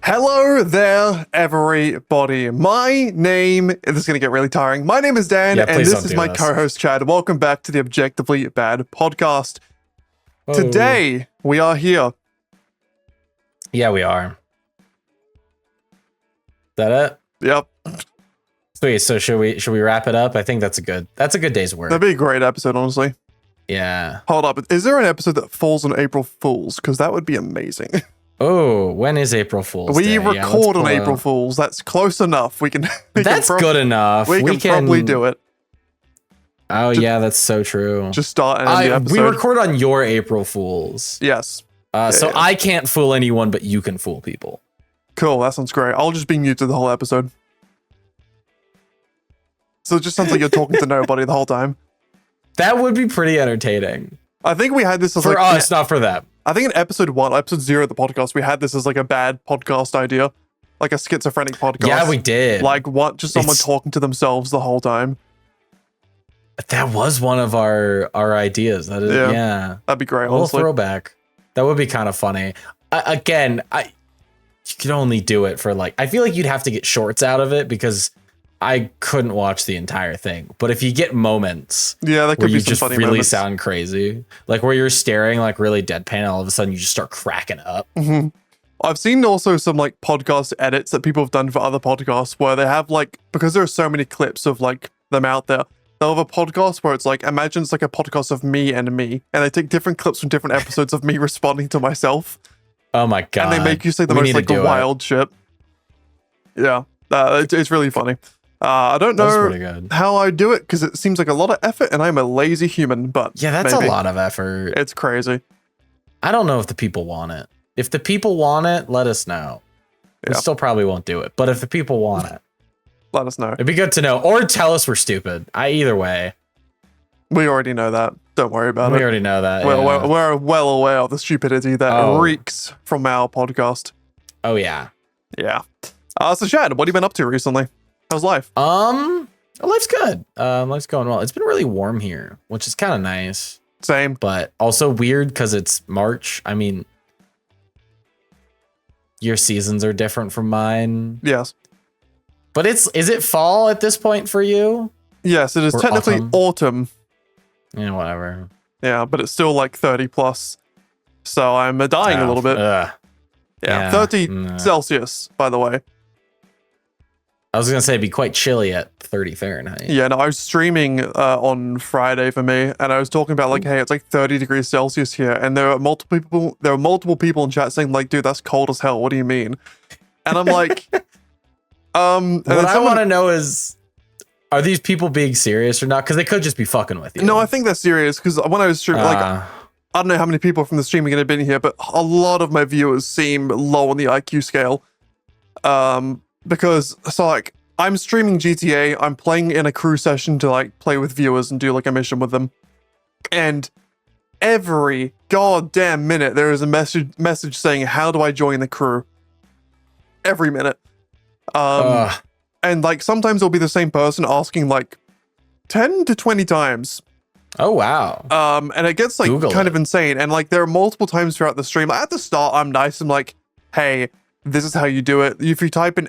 Hello there, everybody. My name, this is going to get really tiring. My name is Dan, and please this don't is do my this. co-host, Chad. Welcome back to the Objectively Bad podcast. Oh. Today, we are here. Yeah, we are. Is that it? Yep. Sweet. So should we wrap it up? I think that's a good day's work. That'd be a great episode, honestly. Yeah. Hold up. Is there an episode that falls on April Fools? Because that would be amazing. Oh, when is April Fool's We Day? record on April Fools. That's close enough. We can. That's good enough. We can probably do it. Oh, yeah, that's so true. Just start and end the episode. We record on your April Fools. Yes. So Yeah. I can't fool anyone, but you can fool people. Cool. That sounds great. I'll just be muted the whole episode. So it just sounds like you're talking to nobody the whole time. That would be pretty entertaining. I think we had this as For like us, not for them. I think in episode 0 of the podcast, we had this as like a bad podcast idea, like a schizophrenic podcast. Yeah, we did. Like what? Just someone It's- talking to themselves the whole time. That was one of our ideas. That is, Yeah. yeah. That'd be great. A little Honestly, throwback. That would be kind of funny. You could only do it for like, I feel like you'd have to get shorts out of it because I couldn't watch the entire thing. But if you get moments yeah, that where could be you some just funny really moments. sound crazy, like where you're staring like really deadpan, and all of a sudden you just start cracking up. Mhm. I've seen also some like podcast edits that people have done for other podcasts where they have like, because there are so many clips of like them out there, they'll have a podcast where it's like, imagine it's like a podcast of me, and they take different clips from different episodes of me responding to myself, Oh my God. and they make you say the We most need to like do it. wild shit. Yeah, it's really funny. I don't That's know pretty good. how I do it because it seems like a lot of effort, and I'm a lazy human, but Yeah, that's maybe. a lot of effort. It's crazy. I don't know if the people want it. If the people want it, let us know. We Yeah. still probably won't do it, but if the people want it, Let us know. it'd be good to know. Or tell us we're stupid. Either way. We already know that. Don't worry about We it. already know that. We're, yeah. we're well aware of the stupidity that Oh. reeks from our podcast. Oh yeah. Yeah. So Chad, what have you been up to recently? How's life? Life's good. Life's going well. It's been really warm here, which is kind of nice, Same. but also weird because it's March. I mean, your seasons are different from mine, Yes. but is it fall at this point for you? Yes, it is Or technically autumn. Yeah, whatever. Yeah, but it's still like 30 plus. So I'm dying a little bit. Ugh. Yeah. yeah, 30 nah. Celsius, by the way. I was gonna say it'd be quite chilly at 30 Fahrenheit. Yeah, no, I was streaming on Friday for me, and I was talking about like, hey, it's like 30 degrees Celsius here, and there are multiple people in chat saying like, dude, that's cold as hell. What do you mean? And I'm like, and What then I want to know is, are these people being serious or not? Because they could just be fucking with you. no, I think they're serious because when I was streaming, like, I don't know how many people from the streaming have been here, but a lot of my viewers seem low on the IQ scale. Because so like I'm streaming GTA, I'm playing in a crew session to like play with viewers and do like a mission with them, and every goddamn minute there is a message saying, "How do I join the crew?" Every minute, and like sometimes it'll be the same person asking like 10 to 20 times. oh wow. And it gets like Google kind it. of insane. And like there are multiple times throughout the stream. Like, at the start, I'm nice. I'm like, hey, this is how you do it. If you type in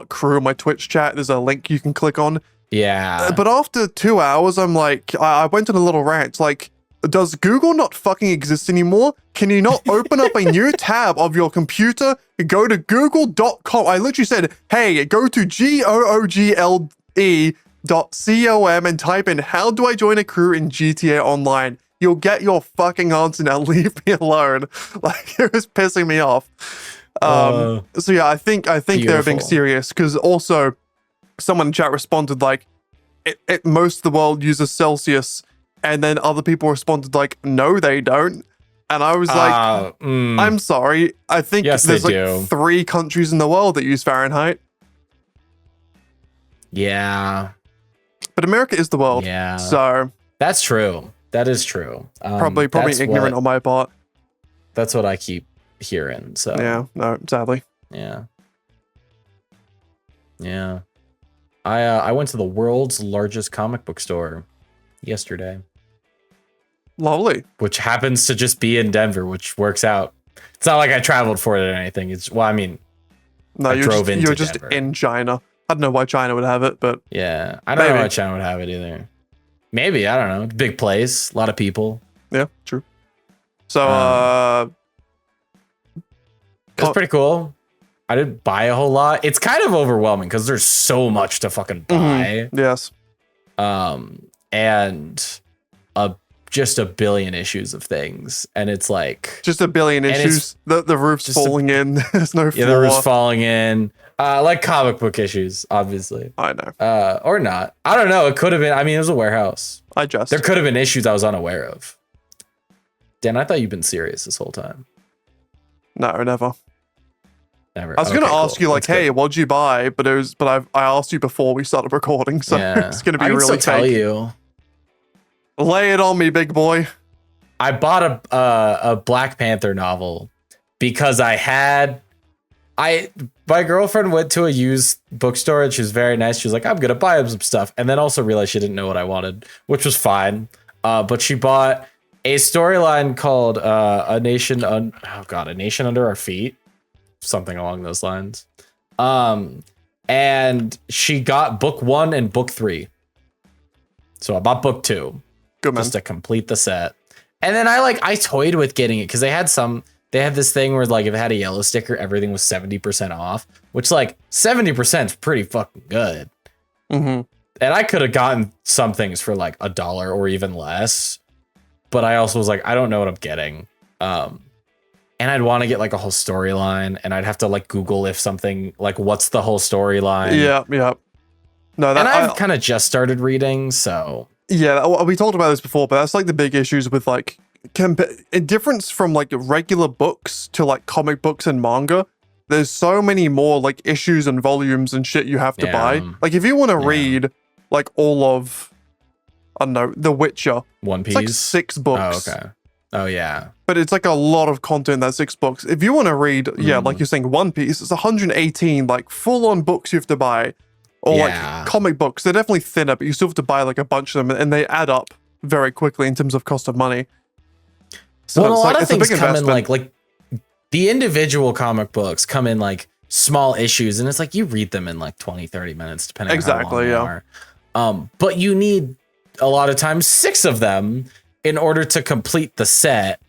!crew in my Twitch chat, there's a link you can click on. Yeah. But after 2 hours, I'm like, I went on a little rant. Like, does Google not fucking exist anymore? Can you not open up a new tab of your computer? Go to google.com. I literally said, hey, go to google.com and type in, how do I join a crew in GTA Online? You'll get your fucking answer now. Leave me alone. Like, it was pissing me off. So yeah, I think they're being Beautiful. serious because also someone in chat responded like, most of the world uses Celsius, and then other people responded like, no, they don't. And I was like, I'm sorry. I think Yes, there's they like do. 3 countries in the world that use Fahrenheit, yeah. but America is the world. Yeah. So That's true. That is true. probably that's ignorant what- on my part. That's what I keep hearing. So Yeah, no, sadly. yeah. I went to the world's largest comic book store yesterday, Lovely. which happens to just be in Denver, which works out. It's not like I traveled for it or anything. It's, well, I mean, No, I drove into you're just Denver. in China. I don't know why China would have it, but Yeah, I don't know maybe. why China would have it either. Maybe, I don't know. Big place, a lot of people. Yeah, true. So It was pretty cool. I didn't buy a whole lot. It's kind of overwhelming because there's so much to fucking buy. Yes. And just a billion issues of things, and it's like just a billion issues. The roof's falling in. There's no floor. Yeah, the roof's falling in. Like comic book issues, obviously. I know. Or not. I don't know. It could have been. I mean, it was a warehouse. There could have been issues I was unaware of. Dan, I thought you've been serious this whole time. No, never. Never. I was gonna ask you like, hey, what'd you buy? But I asked you before we started recording, so it's gonna be really still tell you. Lay it on me, big boy. I bought a Black Panther novel because my girlfriend went to a used bookstore and she was very nice. She was like, I'm gonna buy him some stuff, and then also realized she didn't know what I wanted, which was fine. But she bought a storyline called A Nation Under Our Feet, something along those lines. And she got book 1 and book 3. So I bought book 2. Good man. Just to complete the set. And then I toyed with getting it because they had this thing where like if it had a yellow sticker, everything was 70% off, which like 70% is pretty fucking good. Mm-hmm. And I could have gotten some things for like $1 or even less, but I also was like, I don't know what I'm getting. And I'd want to get like a whole storyline, and I'd have to like Google if something like what's the whole storyline. Yeah. No, and I've kind of just started reading, so. Yeah, we talked about this before, but that's like the big issues with like a difference from like regular books to like comic books and manga. There's so many more like issues and volumes and shit you have to buy. Like if you want to read like all of, I don't know, The Witcher, One Piece, it's like 6 books. Oh, okay. Oh yeah. But it's like a lot of content in that 6 books. If you want to read, like you're saying, One Piece, it's 118 like full-on books you have to buy. Or like comic books, they're definitely thinner, but you still have to buy like a bunch of them, and they add up very quickly in terms of cost of money. So well, a lot of things come investment. in like the individual comic books come in like small issues, and it's like you read them in like 20, 30 minutes, depending on how long they are. But you need a lot of times 6 of them in order to complete the set.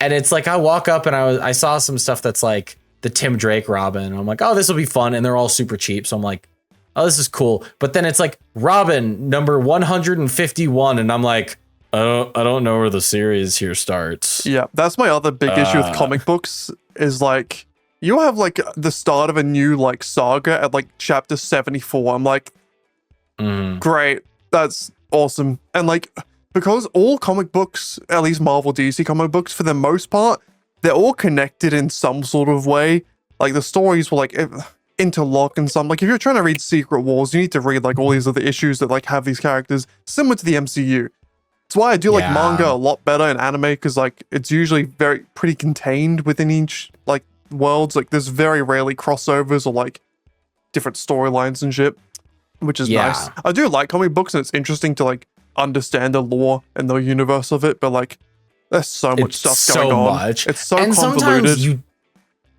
And it's like I walk up and I saw some stuff that's like the Tim Drake Robin, and I'm like, oh, this will be fun, and they're all super cheap, so I'm like, oh, this is cool. But then it's like Robin number 151, and I'm like, I don't know where the series here starts. Yeah, that's my other big issue with comic books is like you have like the start of a new like saga at like chapter 74. I'm like, great, that's awesome. And like because all comic books, at least Marvel DC comic books, for the most part, they're all connected in some sort of way. Like the stories were like interlock and some. Like if you're trying to read Secret Wars, you need to read like all these other issues that like have these characters similar to the MCU. It's why I do like manga a lot better in anime, because like it's usually pretty contained within each like worlds. Like there's very rarely crossovers or like different storylines and shit, which is nice. I do like comic books, and it's interesting to like understand the lore and the universe of it, but like there's so much stuff going on. It's so convoluted.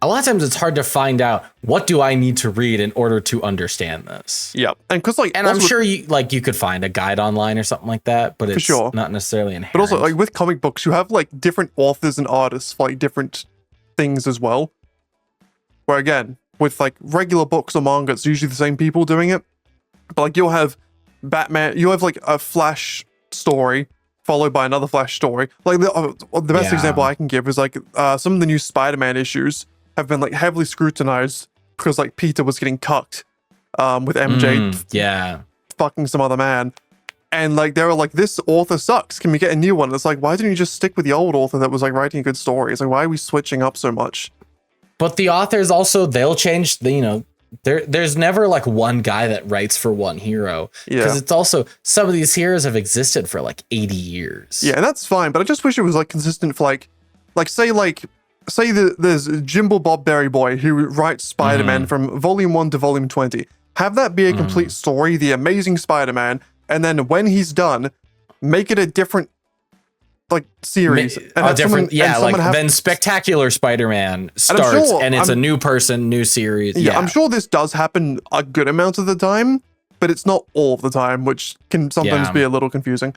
A lot of times it's hard to find out what do I need to read in order to understand this. Yeah, and because like, and I'm sure you could find a guide online or something like that, but it's not necessarily inherent. But also like with comic books, you have like different authors and artists for like different things as well. Where again, with like regular books or manga, it's usually the same people doing it. But like you'll have Batman, you have like a Flash story followed by another Flash story. Like the best example I can give is like some of the new Spider-Man issues have been like heavily scrutinized because like Peter was getting cucked with MJ fucking some other man, and like they were like, this author sucks, can we get a new one? It's like, why didn't you just stick with the old author that was like writing a good story? It's like, why are we switching up so much? But the authors also, they'll change the, there's never like one guy that writes for one hero, because it's also some of these heroes have existed for like 80 years. And that's fine, but I just wish it was like consistent for like say there's Jimble Bob Berry Boy who writes Spider-Man from volume 1 to volume 20. Have that be a complete story, the Amazing Spider-Man, and then when he's done, make it a different like series. A different, then Spectacular Spider-Man starts, and it's a new person, new series. Yeah, I'm sure this does happen a good amount of the time, but it's not all of the time, which can sometimes be a little confusing.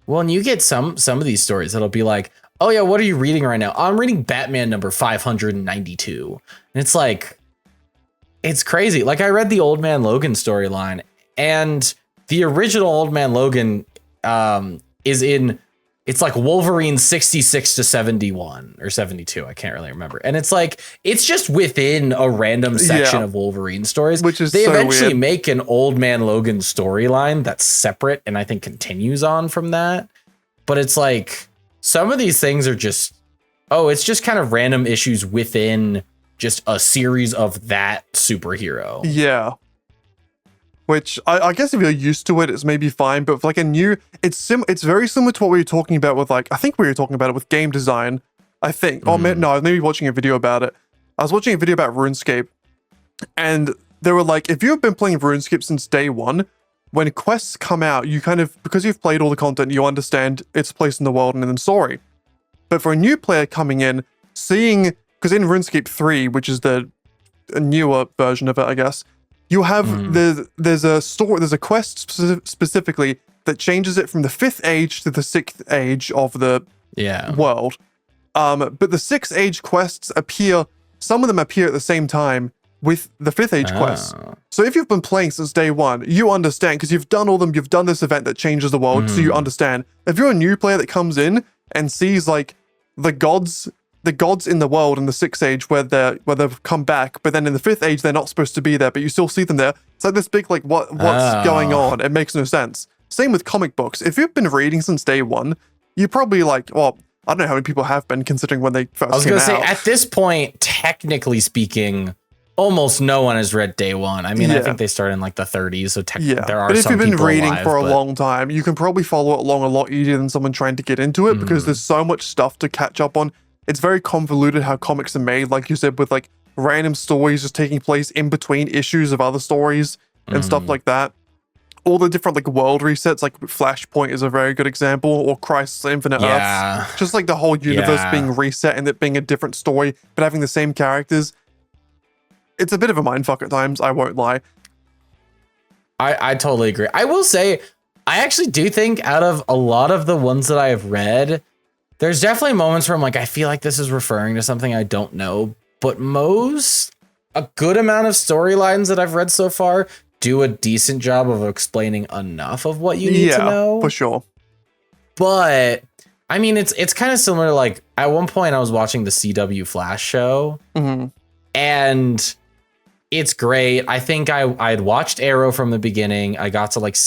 Well, and you get some of these stories that'll be like, oh yeah, what are you reading right now? I'm reading Batman number 592. And it's like, it's crazy. Like, I read the Old Man Logan storyline, and the original Old Man Logan is in, it's like Wolverine 66 to 71 or 72. I can't really remember. And it's like, it's just within a random section of Wolverine stories, which is they so eventually weird. make an Old Man Logan storyline that's separate, and I think continues on from that. But it's like, some of these things are just, it's just kind of random issues within just a series of that superhero. Yeah. Which I guess if you're used to it, it's maybe fine. But for like a new, it's very similar to what we were talking about with I think we were talking about it with game design. I think, or no, I was maybe watching a video about it. I was watching a video about RuneScape, and they were like, if you've been playing RuneScape since day one, when quests come out, you kind of, because you've played all the content, you understand its place in the world and in the story. But for a new player coming in, seeing, because in RuneScape 3, which is a newer version of it, I guess, you have there's a quest specifically that changes it from the 5th age to the 6th age of the world. But the 6th age quests appear, some of them appear at the same time with the 5th age quests. So if you've been playing since day one, you understand, because you've done all them, you've done this event that changes the world, so you understand. If you're a new player that comes in and sees like the gods in the world in the 6th age where they've come back, but then in the 5th age they're not supposed to be there, but you still see them there. It's like this big like what's going on? It makes no sense. Same with comic books. If you've been reading since day one, you probably like, well, I don't know how many people have been considering when they first came out. I was gonna say, at this point, technically speaking, almost no one has read day one. I mean, I think they started in like the 30s, so there are. But if some you've been people reading alive, for a long time, you can probably follow it along a lot easier than someone trying to get into it, because there's so much stuff to catch up on. It's very convoluted how comics are made, like you said, with like random stories just taking place in between issues of other stories and stuff like that. All the different like world resets, like Flashpoint is a very good example, or Crisis on Infinite Earths. Just like the whole universe being reset and it being a different story, but having the same characters. It's a bit of a mindfuck at times, I won't lie. I totally agree. I will say, I actually do think out of a lot of the ones that I have read, there's definitely moments where I'm like, I feel like this is referring to something I don't know, but a good amount of storylines that I've read so far do a decent job of explaining enough of what you need to know. For sure. But I mean, it's kind of similar. Like at one point I was watching the CW Flash show, and it's great. I think I had watched Arrow from the beginning. I got to like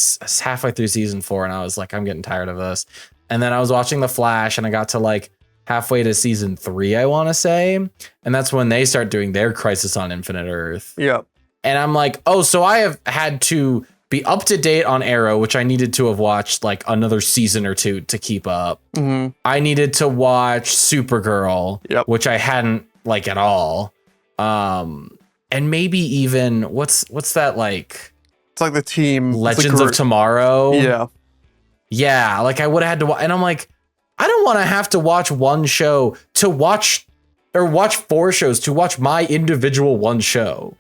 halfway through season 4 and I was like, I'm getting tired of this. And then I was watching The Flash and I got to like halfway to season 3, I want to say. And that's when they start doing their Crisis on Infinite Earth. Yeah. And I'm like, oh, so I have had to be up to date on Arrow, which I needed to have watched like another season or 2 to keep up. I needed to watch Supergirl, which I hadn't like at all. And maybe even what's that like? It's like the team Legends of Tomorrow. Yeah, like I would have had to watch, and I'm like, I don't want to have to watch one show to watch, or watch 4 shows to watch my individual one show.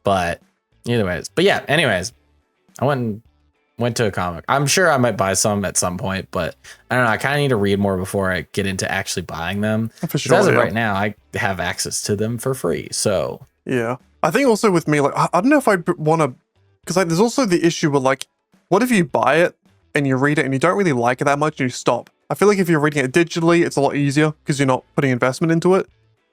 But anyways, I went to a comic. I'm sure I might buy some at some point, but I don't know. I kind of need to read more before I get into actually buying them. For sure. As of right now, I have access to them for free. So yeah, I think also with me, like I don't know if I want to, because like there's also the issue with like, what if you buy it and you read it and you don't really like it that much and you stop? I feel like if you're reading it digitally, it's a lot easier because you're not putting investment into it.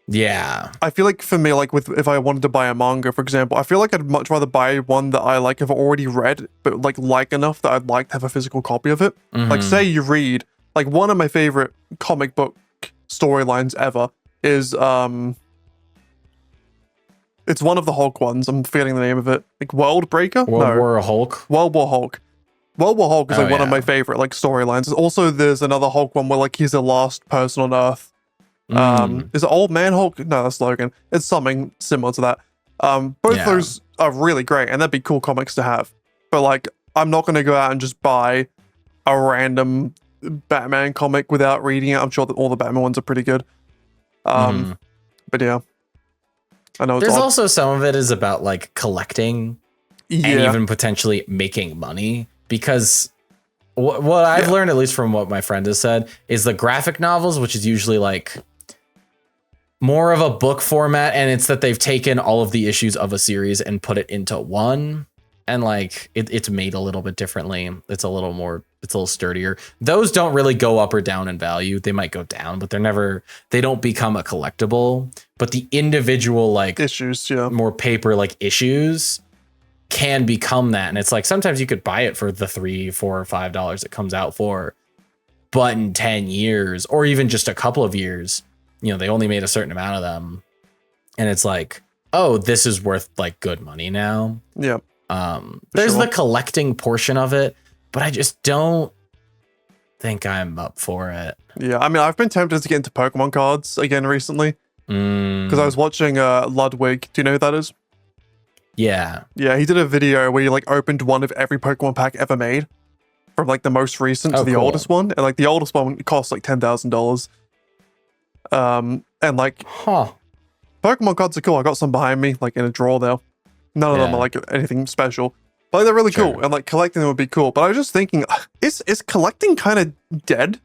Yeah. I feel like for me, like if I wanted to buy a manga, for example, I feel like I'd much rather buy one that I like have already read, but like enough that I'd like to have a physical copy of it. Like say you read, like one of my favorite comic book storylines ever is, it's one of the Hulk ones. I'm forgetting the name of it. Like World Breaker? World War Hulk? World War Hulk. World War Hulk is like one of my favorite like storylines. Also, there's another Hulk one where like he's the last person on Earth. Is it Old Man Hulk? No, that's Logan. It's something similar to that. Both those are really great, and that'd be cool comics to have. But like, I'm not gonna go out and just buy a random Batman comic without reading it. I'm sure that all the Batman ones are pretty good. But yeah, I know there's also some of it is about like collecting and even potentially making money, because what I've learned, at least from what my friend has said, is the graphic novels, which is usually like more of a book format, and it's that they've taken all of the issues of a series and put it into one, and like it's made a little bit differently. It's a little sturdier. Those don't really go up or down in value. They might go down, but they don't become a collectible. But the individual like issues, more paper like issues can become that. And it's like sometimes you could buy it for the $3, $4, or $5 it comes out for, but in 10 years or even just a couple of years, they only made a certain amount of them, and it's like, oh, this is worth like good money now. Yeah. There's the collecting portion of it, but I just don't think I'm up for it. Yeah, I mean, I've been tempted to get into Pokemon cards again recently because I was watching Ludwig. Do you know who that is? Yeah. Yeah, he did a video where he like opened one of every Pokemon pack ever made, from like the most recent to the oldest one, and like the oldest one costs like $10,000. And like, Pokemon cards are cool. I got some behind me, like in a drawer there. None of them are like anything special, but they're really cool, and like collecting them would be cool. But I was just thinking, is collecting kind of dead?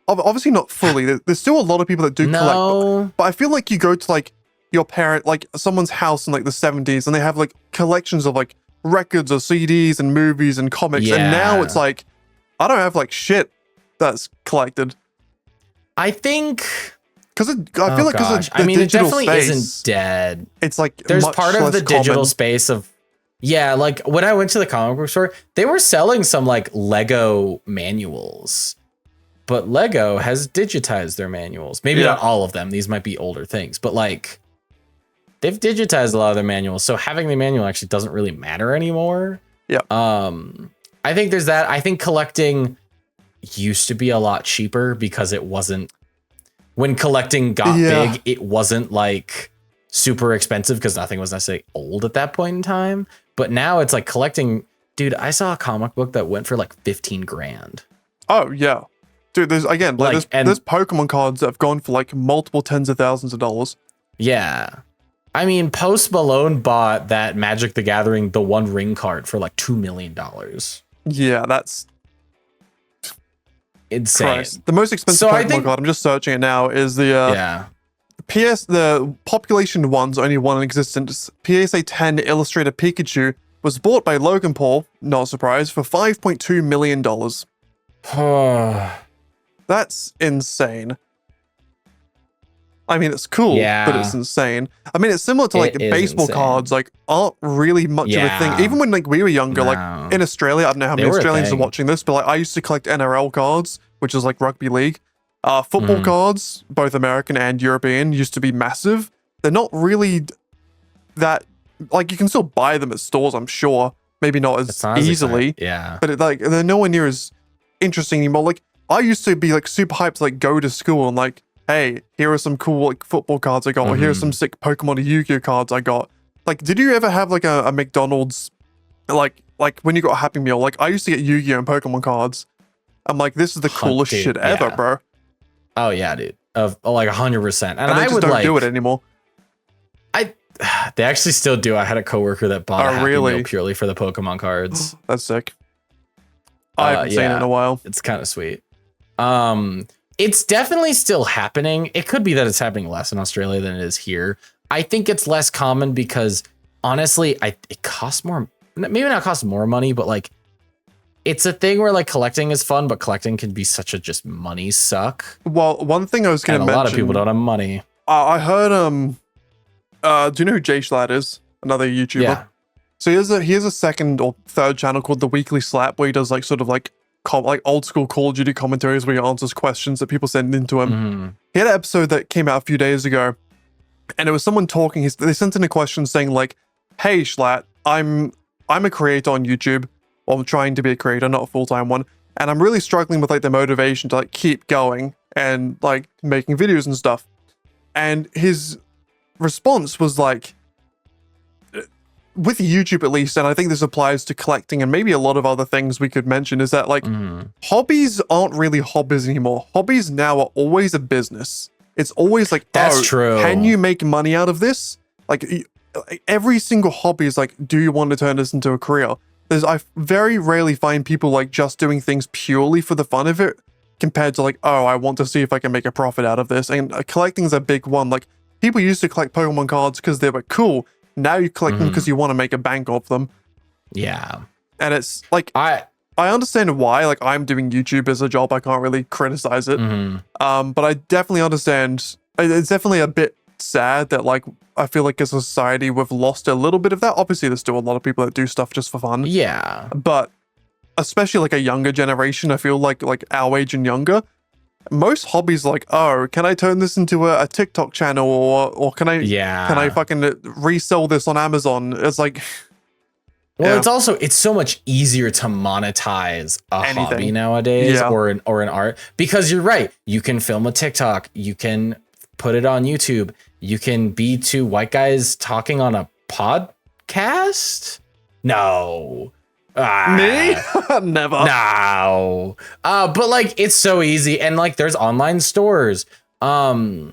Obviously not fully. There's still a lot of people that do collect, but I feel like you go to like your parent, like someone's house in like the 70s, and they have like collections of like records or CDs and movies and comics, and now it's like, I don't have like shit that's collected. I think because I feel like because I mean, it definitely space, isn't dead. It's like there's part of the digital space of like when I went to the comic book store, they were selling some like Lego manuals, but Lego has digitized their manuals. Maybe not all of them. These might be older things, but like they've digitized a lot of their manuals. So having the manual actually doesn't really matter anymore. Yeah. I think there's that. I think collecting used to be a lot cheaper because it wasn't. When collecting got big, it wasn't like super expensive because nothing was necessarily old at that point in time. But now it's like collecting. Dude, I saw a comic book that went for like 15 grand. Oh yeah, dude. There's again there's Pokemon cards that have gone for like multiple tens of thousands of dollars. Yeah, I mean, Post Malone bought that Magic the Gathering the One Ring card for like $2 million. Yeah, that's insane. Christ. The most expensive Pokemon card, I'm just searching it now, is the the population one's only one in existence. PSA 10 Illustrator Pikachu was bought by Logan Paul, not a surprise, for $5.2 million. That's insane. I mean, it's cool, but it's insane. I mean, it's similar to like baseball cards, like aren't really much of a thing. Even when like we were younger, like in Australia, I don't know how many Australians are watching this, but like I used to collect NRL cards, which is like rugby league. Football cards, both American and European, used to be massive. They're not really that, like you can still buy them at stores, I'm sure. Maybe not as easily. But like they're nowhere near as interesting anymore. Like I used to be like super hyped to like go to school and like, hey, here are some cool like football cards I got, or here are some sick Pokemon or Yu-Gi-Oh cards I got. Like, did you ever have like a McDonald's, like when you got a Happy Meal? Like, I used to get Yu-Gi-Oh and Pokemon cards. I'm like, this is the coolest shit ever, bro. Oh yeah, dude. Of like 100%. And I just don't do it anymore. They actually still do. I had a coworker that bought a Happy Meal purely for the Pokemon cards. That's sick. I haven't seen it in a while. It's kind of sweet. It's definitely still happening. It could be that it's happening less in Australia than it is here. I think it's less common because honestly, it costs more. Maybe not cost more money, but like it's a thing where like collecting is fun, but collecting can be such a just money suck. Well, one thing I was going to mention. A lot of people don't have money. I heard do you know who Jay Schlatt is? Another YouTuber. Yeah. So he has a second or third channel called The Weekly Slap, where he does like sort of like old school Call of Duty commentaries where he answers questions that people send into him. He had an episode that came out a few days ago, and it was someone talking. They sent in a question saying like, "Hey Schlatt, I'm a creator on YouTube. Well, I'm trying to be a creator, not a full-time one, and I'm really struggling with like the motivation to like keep going and like making videos and stuff." And his response was like, with YouTube at least, and I think this applies to collecting and maybe a lot of other things we could mention, is that like hobbies aren't really hobbies anymore. Hobbies now are always a business. It's always like, that's true. Can you make money out of this? Like every single hobby is like, do you want to turn this into a career? I very rarely find people like just doing things purely for the fun of it, compared to like, oh, I want to see if I can make a profit out of this. And collecting is a big one. Like people used to collect Pokemon cards because they were cool. Now you collect them because you want to make a bank of them. Yeah. And it's like, I understand why. Like I'm doing YouTube as a job. I can't really criticize it. But I definitely understand. It's definitely a bit sad that like, I feel like as a society, we've lost a little bit of that. Obviously, there's still a lot of people that do stuff just for fun. Yeah. But especially like a younger generation, I feel like our age and younger, most hobbies like, oh, can I turn this into a TikTok channel or can I fucking resell this on Amazon? It's like, well, it's so much easier to monetize a hobby nowadays or an art, because you're right. You can film a TikTok, you can put it on YouTube, you can be two white guys talking on a podcast. No. Me? Never. No. But like it's so easy, and like there's online stores. My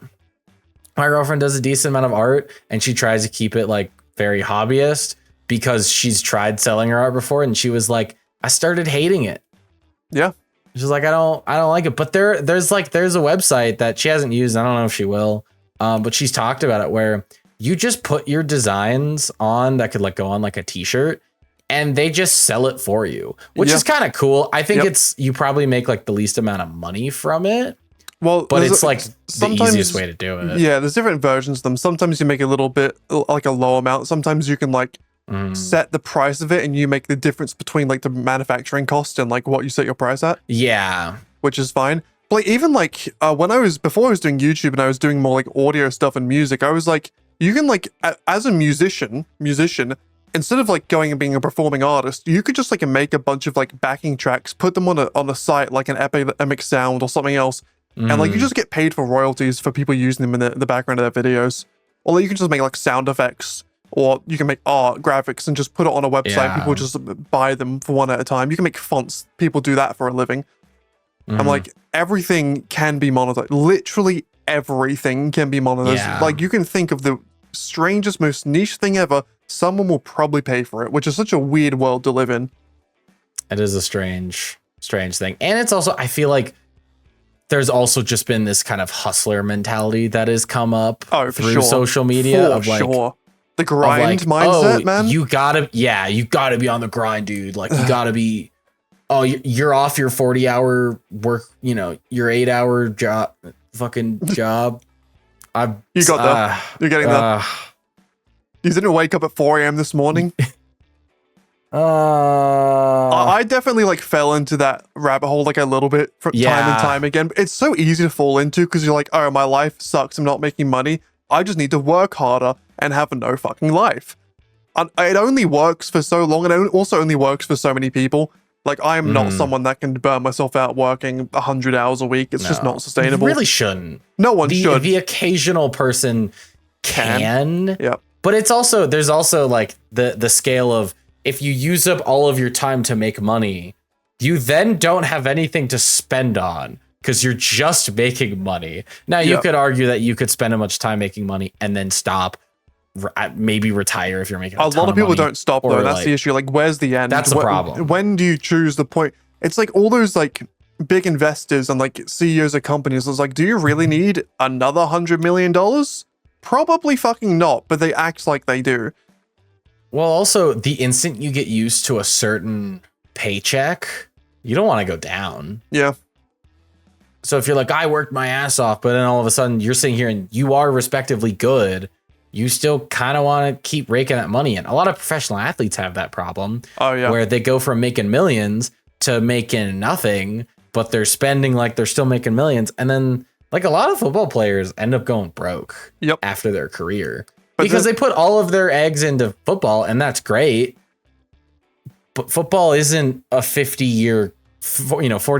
girlfriend does a decent amount of art, and she tries to keep it like very hobbyist because she's tried selling her art before, and she was like, I started hating it. Yeah. She's like, I don't like it. But there's a website that she hasn't used. I don't know if she will. But she's talked about it where you just put your designs on that could like go on like a t-shirt, and they just sell it for you, which is kind of cool. I think you probably make like the least amount of money from it. Well, but it's like the easiest way to do it. Yeah, there's different versions of them. Sometimes you make a little bit like a low amount. Sometimes you can like set the price of it, and you make the difference between like the manufacturing cost and like what you set your price at. Yeah, which is fine. But like even like before I was doing YouTube and I was doing more like audio stuff and music, I was like, you can like as a musician, instead of like going and being a performing artist, you could just like make a bunch of like backing tracks, put them on a site like an Epic Sound or something else, and like you just get paid for royalties for people using them in the background of their videos. Or like, you can just make like sound effects, or you can make art graphics and just put it on a website. Yeah. People just buy them for one at a time. You can make fonts. People do that for a living. I'm like, everything can be monetized. Literally everything can be monetized. Yeah. Like you can think of the strangest, most niche thing ever. Someone will probably pay for it, which is such a weird world to live in. It is a strange thing. And it's also, I feel like there's also just been this kind of hustler mentality that has come up through social media of like, the grind mindset, man. You gotta be on the grind, dude. Like you gotta be, you're off your 40-hour work, your 8-hour job. You got that. You're getting that. You didn't wake up at 4 a.m. this morning? I definitely like fell into that rabbit hole like a little bit from time and time again. It's so easy to fall into because you're like, oh, my life sucks. I'm not making money. I just need to work harder and have no fucking life. And it only works for so long, and it also only works for so many people. Like, I'm not someone that can burn myself out working 100 hours a week. It's just not sustainable. You really shouldn't. No one should. The occasional person can. Yeah. But there's also like the scale of, if you use up all of your time to make money, you then don't have anything to spend on because you're just making money. Now, you could argue that you could spend a much time making money and then stop, maybe retire if you're making a lot of people don't stop though. That's the issue. Like, where's the end? That's the problem. When do you choose the point? It's like all those like big investors and like CEOs of companies. It's like, do you really need another $100 million? Probably fucking not, but they act like they do. Well, also, the instant you get used to a certain paycheck, you don't want to go down. Yeah. So if you're like, I worked my ass off, but then all of a sudden you're sitting here and you are respectively good, you still kind of want to keep raking that money in. A lot of professional athletes have that problem. Oh, yeah. Where they go from making millions to making nothing, but they're spending like they're still making millions. And then like a lot of football players end up going broke after their career. Because they put all of their eggs into football, and that's great. But football isn't a 40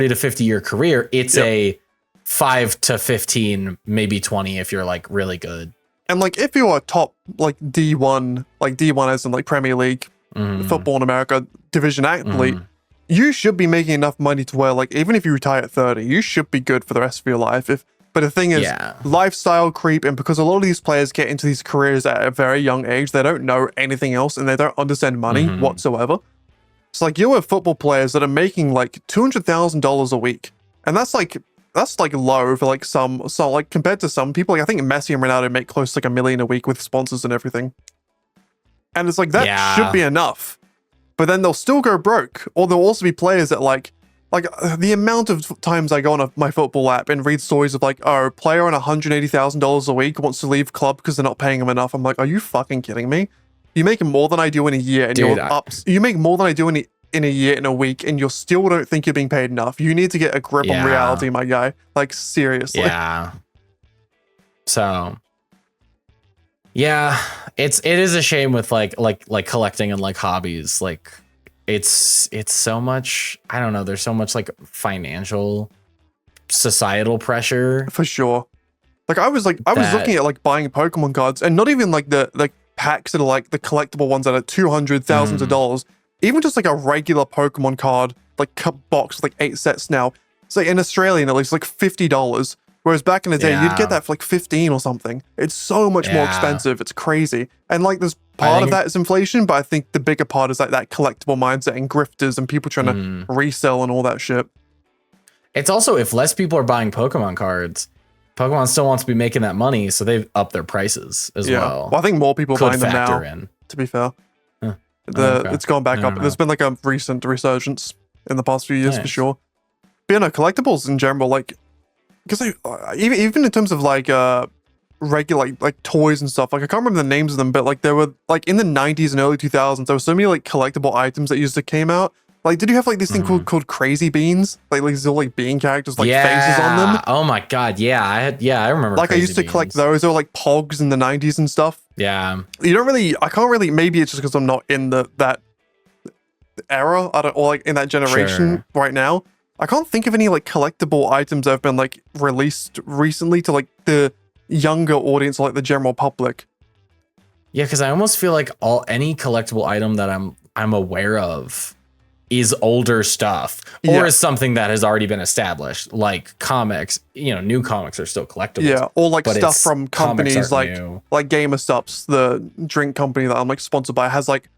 to 50 year career. It's a 5 to 15, maybe 20 if you're like really good. And like if you're a top like D1, like D1 as in like Premier League football in America division athlete, you should be making enough money to where like even if you retire at 30, you should be good for the rest of your life. But the thing is, lifestyle creep, and because a lot of these players get into these careers at a very young age, they don't know anything else and they don't understand money whatsoever. It's like you have football players that are making like $200,000 a week, and that's like low for like some. So like compared to some people, like I think Messi and Ronaldo make close to like $1 million a week with sponsors and everything. And it's like that should be enough, but then they'll still go broke, or there'll also be players that like the amount of times I go on my football app and read stories of like, oh, a player on $180,000 a week wants to leave club because they're not paying him enough. I'm like, are you fucking kidding me? You make more than I do in a year, and you make more than I do in a year in a week, and you still don't think you're being paid enough. You need to get a grip on reality, my guy. Like seriously. Yeah. So. Yeah, it is a shame with like collecting and like hobbies. Like it's so much. I don't know. There's so much like financial, societal pressure for sure. Like I was looking at like buying Pokemon cards, and not even like the packs that are like the collectible ones that are $200,000 of dollars. Even just like a regular Pokemon card, like box, like 8 sets now. It's like in Australian at least like $50. Whereas back in the day, you'd get that for like 15 or something. It's so much more expensive. It's crazy. And like there's part of that is inflation, but I think the bigger part is like that collectible mindset and grifters and people trying to resell and all that shit. It's also, if less people are buying Pokemon cards, Pokemon still wants to be making that money, so they've upped their prices as well. Well, I think more people are buying them now, to be fair. It's gone back up. There's been like a recent resurgence in the past few years for sure. But collectibles in general, like, because even in terms of like regular like toys and stuff, like I can't remember the names of them, but like there were like in the 90s and early 2000s, there were so many like collectible items that used to came out. Like, did you have like this thing called Crazy Beans? Like these little like bean characters, like faces on them. Oh my god, I remember. Like I used to collect those. They were like Pogs in the 90s and stuff. Yeah. I can't really. Maybe it's just because I'm not in that era. Or like in that generation right now. I can't think of any like collectible items that have been like released recently to like the younger audience, or like the general public. Yeah, because I almost feel like any collectible item that I'm aware of is older stuff, or is something that has already been established, like comics. New comics are still collectibles. Yeah, or like stuff from companies like GamerSups, the drink company that I'm like sponsored by, has like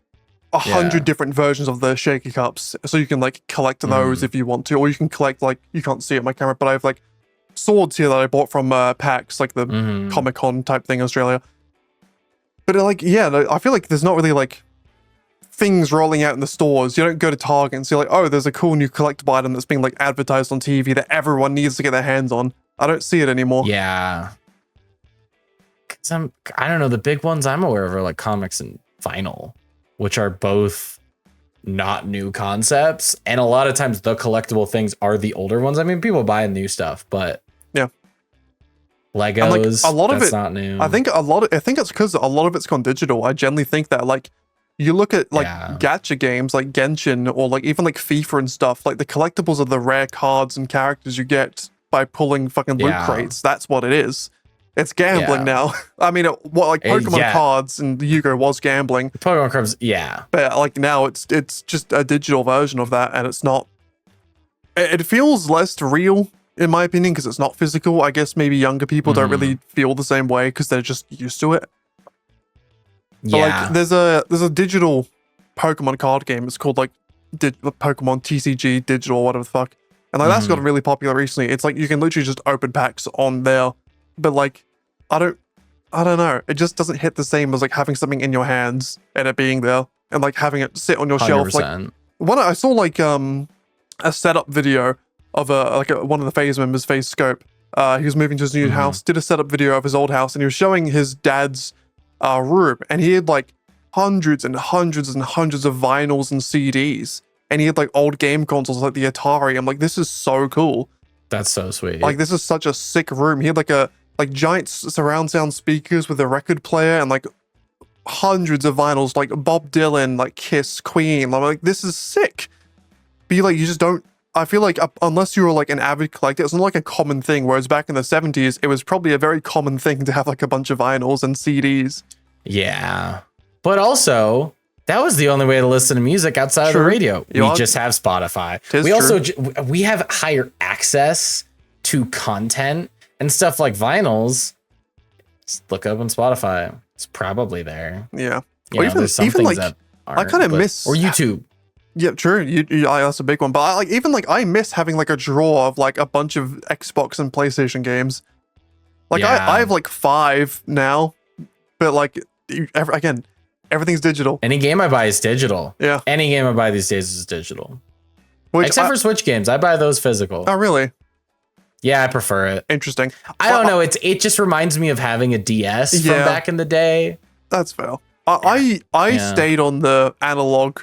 100 different versions of the shaker cups, so you can like collect those if you want to, or you can collect like, you can't see it on my camera, but I have like swords here that I bought from PAX, like the Comic-Con type thing in Australia. But like, I feel like there's not really like things rolling out in the stores. You don't go to Target and see like, oh, there's a cool new collectible item that's being like advertised on TV that everyone needs to get their hands on. I don't see it anymore. Yeah. Cause I don't know, the big ones I'm aware of are like comics and vinyl, which are both not new concepts. And a lot of times the collectible things are the older ones. I mean, people buy new stuff, but Legos, like, a lot of it's not new. I think it's because a lot of it's gone digital. I generally think that like, you look at like gacha games like Genshin, or like even like FIFA and stuff, like the collectibles are the rare cards and characters you get by pulling fucking loot crates. That's what it is. It's gambling now. I mean, Pokemon cards and Yu-Gi-Oh was gambling. Pokemon cards, but like now it's just a digital version of that, and it's not. It feels less real in my opinion because it's not physical. I guess maybe younger people don't really feel the same way because they're just used to it. But like there's a digital Pokemon card game. It's called like Pokemon TCG Digital, whatever the fuck. And like that's gotten really popular recently. It's like you can literally just open packs on there. But like I don't know. It just doesn't hit the same as like having something in your hands and it being there and like having it sit on your 100%. Shelf. Like I saw like a setup video of one of the Phase members, Phase Scope. He was moving to his new house, did a setup video of his old house, and he was showing his dad's room, and he had like hundreds and hundreds and hundreds of vinyls and CDs, and he had like old game consoles like the Atari. I'm like, this is so cool. That's so sweet. Like this is such a sick room. He had like giant surround sound speakers with a record player and like hundreds of vinyls, like Bob Dylan, like Kiss, Queen. I'm like, this is sick. But you just don't. I feel like unless you were like an avid collector, it's not like a common thing. Whereas back in the 70s, it was probably a very common thing to have like a bunch of vinyls and CDs. Yeah. But also, that was the only way to listen to music outside of the radio. We just have Spotify. We also we have higher access to content and stuff like vinyls. Just look up on Spotify. It's probably there. Yeah. You know, there's some things like, that aren't, I kind of miss, or YouTube. Yeah, true. That's a big one. But I miss having like a drawer of like a bunch of Xbox and PlayStation games. Like I have like 5 now, but like again, everything's digital. Any game I buy is digital. Yeah. Any game I buy these days is digital. Except for Switch games. I buy those physical. Oh, really? Yeah, I prefer it. Interesting. I don't know. It just reminds me of having a DS from back in the day. That's fair. I stayed on the analog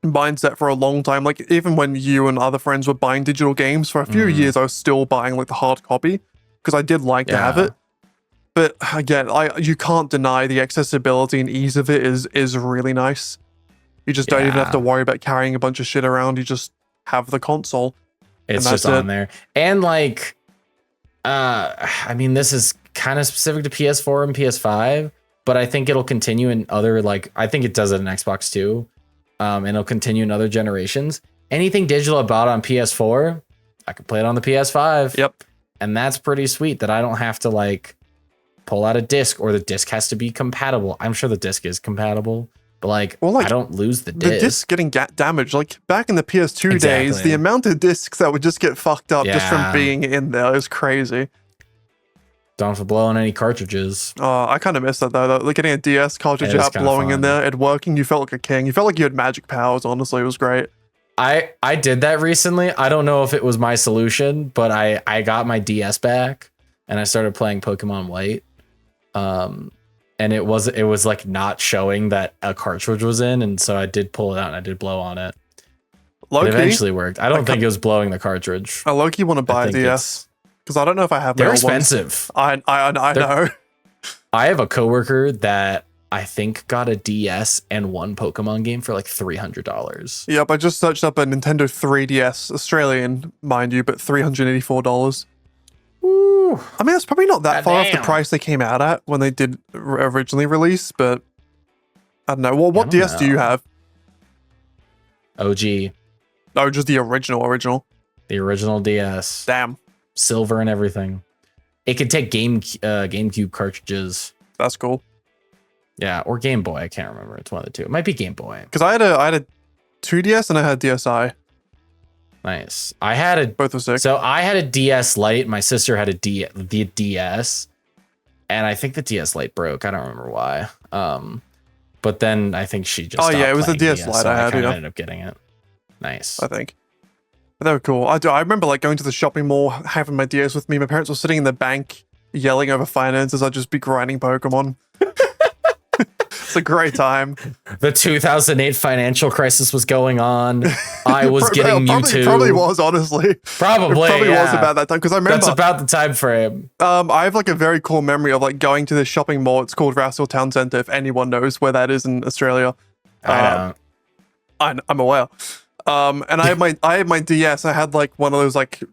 mindset for a long time. Like even when you and other friends were buying digital games for a few years, I was still buying like the hard copy because I did like to have it. But again, you can't deny the accessibility and ease of it is really nice. You just don't even have to worry about carrying a bunch of shit around. You just have the console. It's just on there. And like, I mean, this is kind of specific to PS4 and PS5, but I think it'll continue in other, like, I think it does it in Xbox too. And it'll continue in other generations. Anything digital I bought on PS4, I could play it on the PS5. Yep. And that's pretty sweet that I don't have to like pull out a disc, or the disc has to be compatible. I'm sure the disc is compatible, but like, I don't lose the disc. The disc getting damaged. Like back in the PS2 days, the amount of discs that would just get fucked up just from being in there is crazy. Don't have to blow on any cartridges. Oh, I kind of miss that though. Like getting a DS cartridge out, blowing in there, it working. You felt like a king. You felt like you had magic powers. Honestly, it was great. I did that recently. I don't know if it was my solution, but I got my DS back and I started playing Pokemon White. And it was like not showing that a cartridge was in, and so I did pull it out and I did blow on it. It eventually worked. I don't think it was blowing the cartridge. I low-key want to buy a DS because I don't know if I have. They're expensive. I know. I have a coworker that I think got a DS and one Pokemon game for like $300. Yep, I just searched up a Nintendo 3DS, Australian, mind you, but $384. Ooh. I mean, it's probably not that far off the price they came out at when they did originally release, but I don't know. Well, what DS do you have? OG. Oh, just the original. The original DS. Damn. Silver and everything. It could take GameCube cartridges. That's cool. Yeah, or Game Boy. I can't remember. It's one of the two. It might be Game Boy. Because I had a 2DS and I had DSi. Nice. I had a both were sick. So I had a DS Lite. My sister had the DS, and I think the DS Lite broke. I don't remember why. But then I think she just it was the DS Lite. So I had. ended up getting it. Nice. I think. But they were cool. I remember like going to the shopping mall, having my DS with me. My parents were sitting in the bank yelling over finances. I'd just be grinding Pokemon. It's a great time. The 2008 financial crisis was going on. I was getting Mewtwo. Probably was, honestly. Probably was about that time because I remember that's about the time frame. I have like a very cool memory of like going to this shopping mall. It's called Russell Town Centre. If anyone knows where that is in Australia, I don't. I'm aware. And I had my DS. I had like one of those like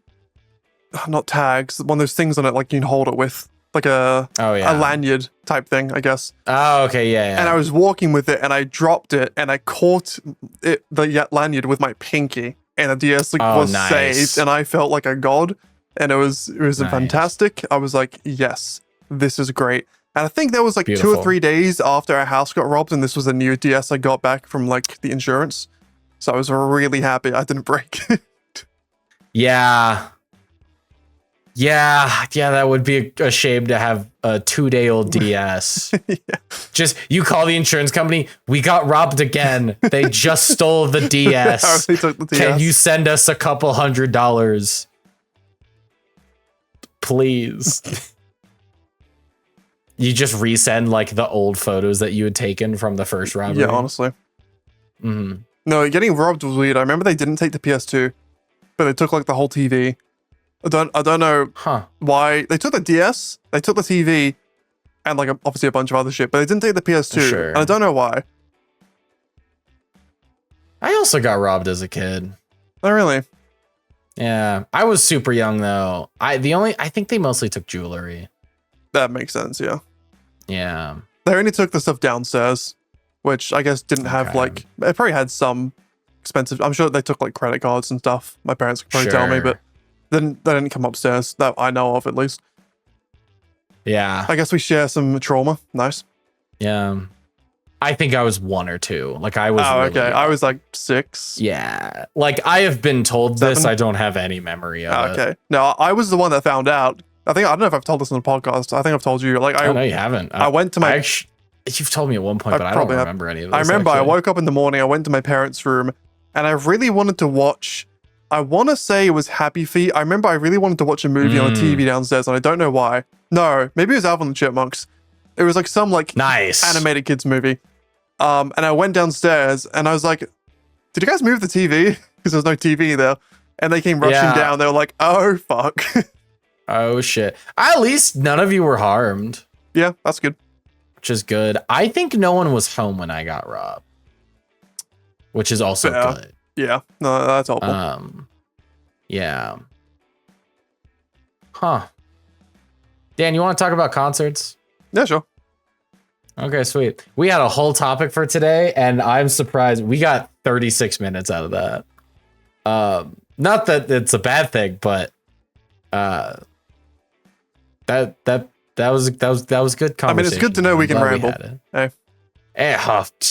not tags, one of those things on it like you can hold it with. Like a lanyard type thing, I guess. Oh, okay, yeah. And I was walking with it, and I dropped it, and I caught the lanyard with my pinky, and the DS was saved, and I felt like a god, and it was fantastic. I was like, yes, this is great. And I think that was like 2 or 3 days after our house got robbed, and this was a new DS I got back from like the insurance, so I was really happy I didn't break it. Yeah, that would be a shame to have a 2-day-old DS. Just, you call the insurance company, we got robbed again. They just stole the DS. They took the DS. Can you send us a couple $100? Please. You just resend like the old photos that you had taken from the first robbery. Yeah, honestly. Mm-hmm. No, getting robbed was weird. I remember they didn't take the PS2, but they took like the whole TV. I don't know why. They took the DS, they took the TV, and like obviously a bunch of other shit, but they didn't take the PS2. Sure. And I don't know why. I also got robbed as a kid. Oh, really? Yeah, I was super young though. I think they mostly took jewelry. That makes sense, yeah. Yeah. They only took the stuff downstairs, which I guess didn't have like, it probably had some expensive, I'm sure they took like credit cards and stuff. My parents could probably tell me, but they didn't come upstairs that I know of at least. Yeah. I guess we share some trauma. Nice. Yeah. I think I was 1 or 2. Like I was. Oh, really okay. young. I was like 6. Yeah. Like I have been told 7? this. I don't have any memory of it. Okay. No, I was the one that found out. I don't know if I've told this on the podcast. I think I've told you. Like Oh, no, you haven't. I went to my. You've told me at one point, but I don't remember any of this. I remember I woke up in the morning. I went to my parents' room, and I really wanted to watch. I want to say it was Happy Feet. I remember I really wanted to watch a movie on the TV downstairs, and I don't know why. No, maybe it was Alvin and the Chipmunks. It was like some like nice animated kids movie. And I went downstairs and I was like, did you guys move the TV? Because there's no TV there. And they came rushing down. They were like, oh, fuck. Oh, shit. At least none of you were harmed. Yeah, that's good. Which is good. I think no one was home when I got robbed. Which is also good. Yeah, no, that's helpful. Yeah. Huh. Dan, you want to talk about concerts? Yeah, sure. Okay, sweet. We had a whole topic for today, and I'm surprised we got 36 minutes out of that. Not that it's a bad thing, but that was good conversation. I mean, it's good to know we can ramble. Hey.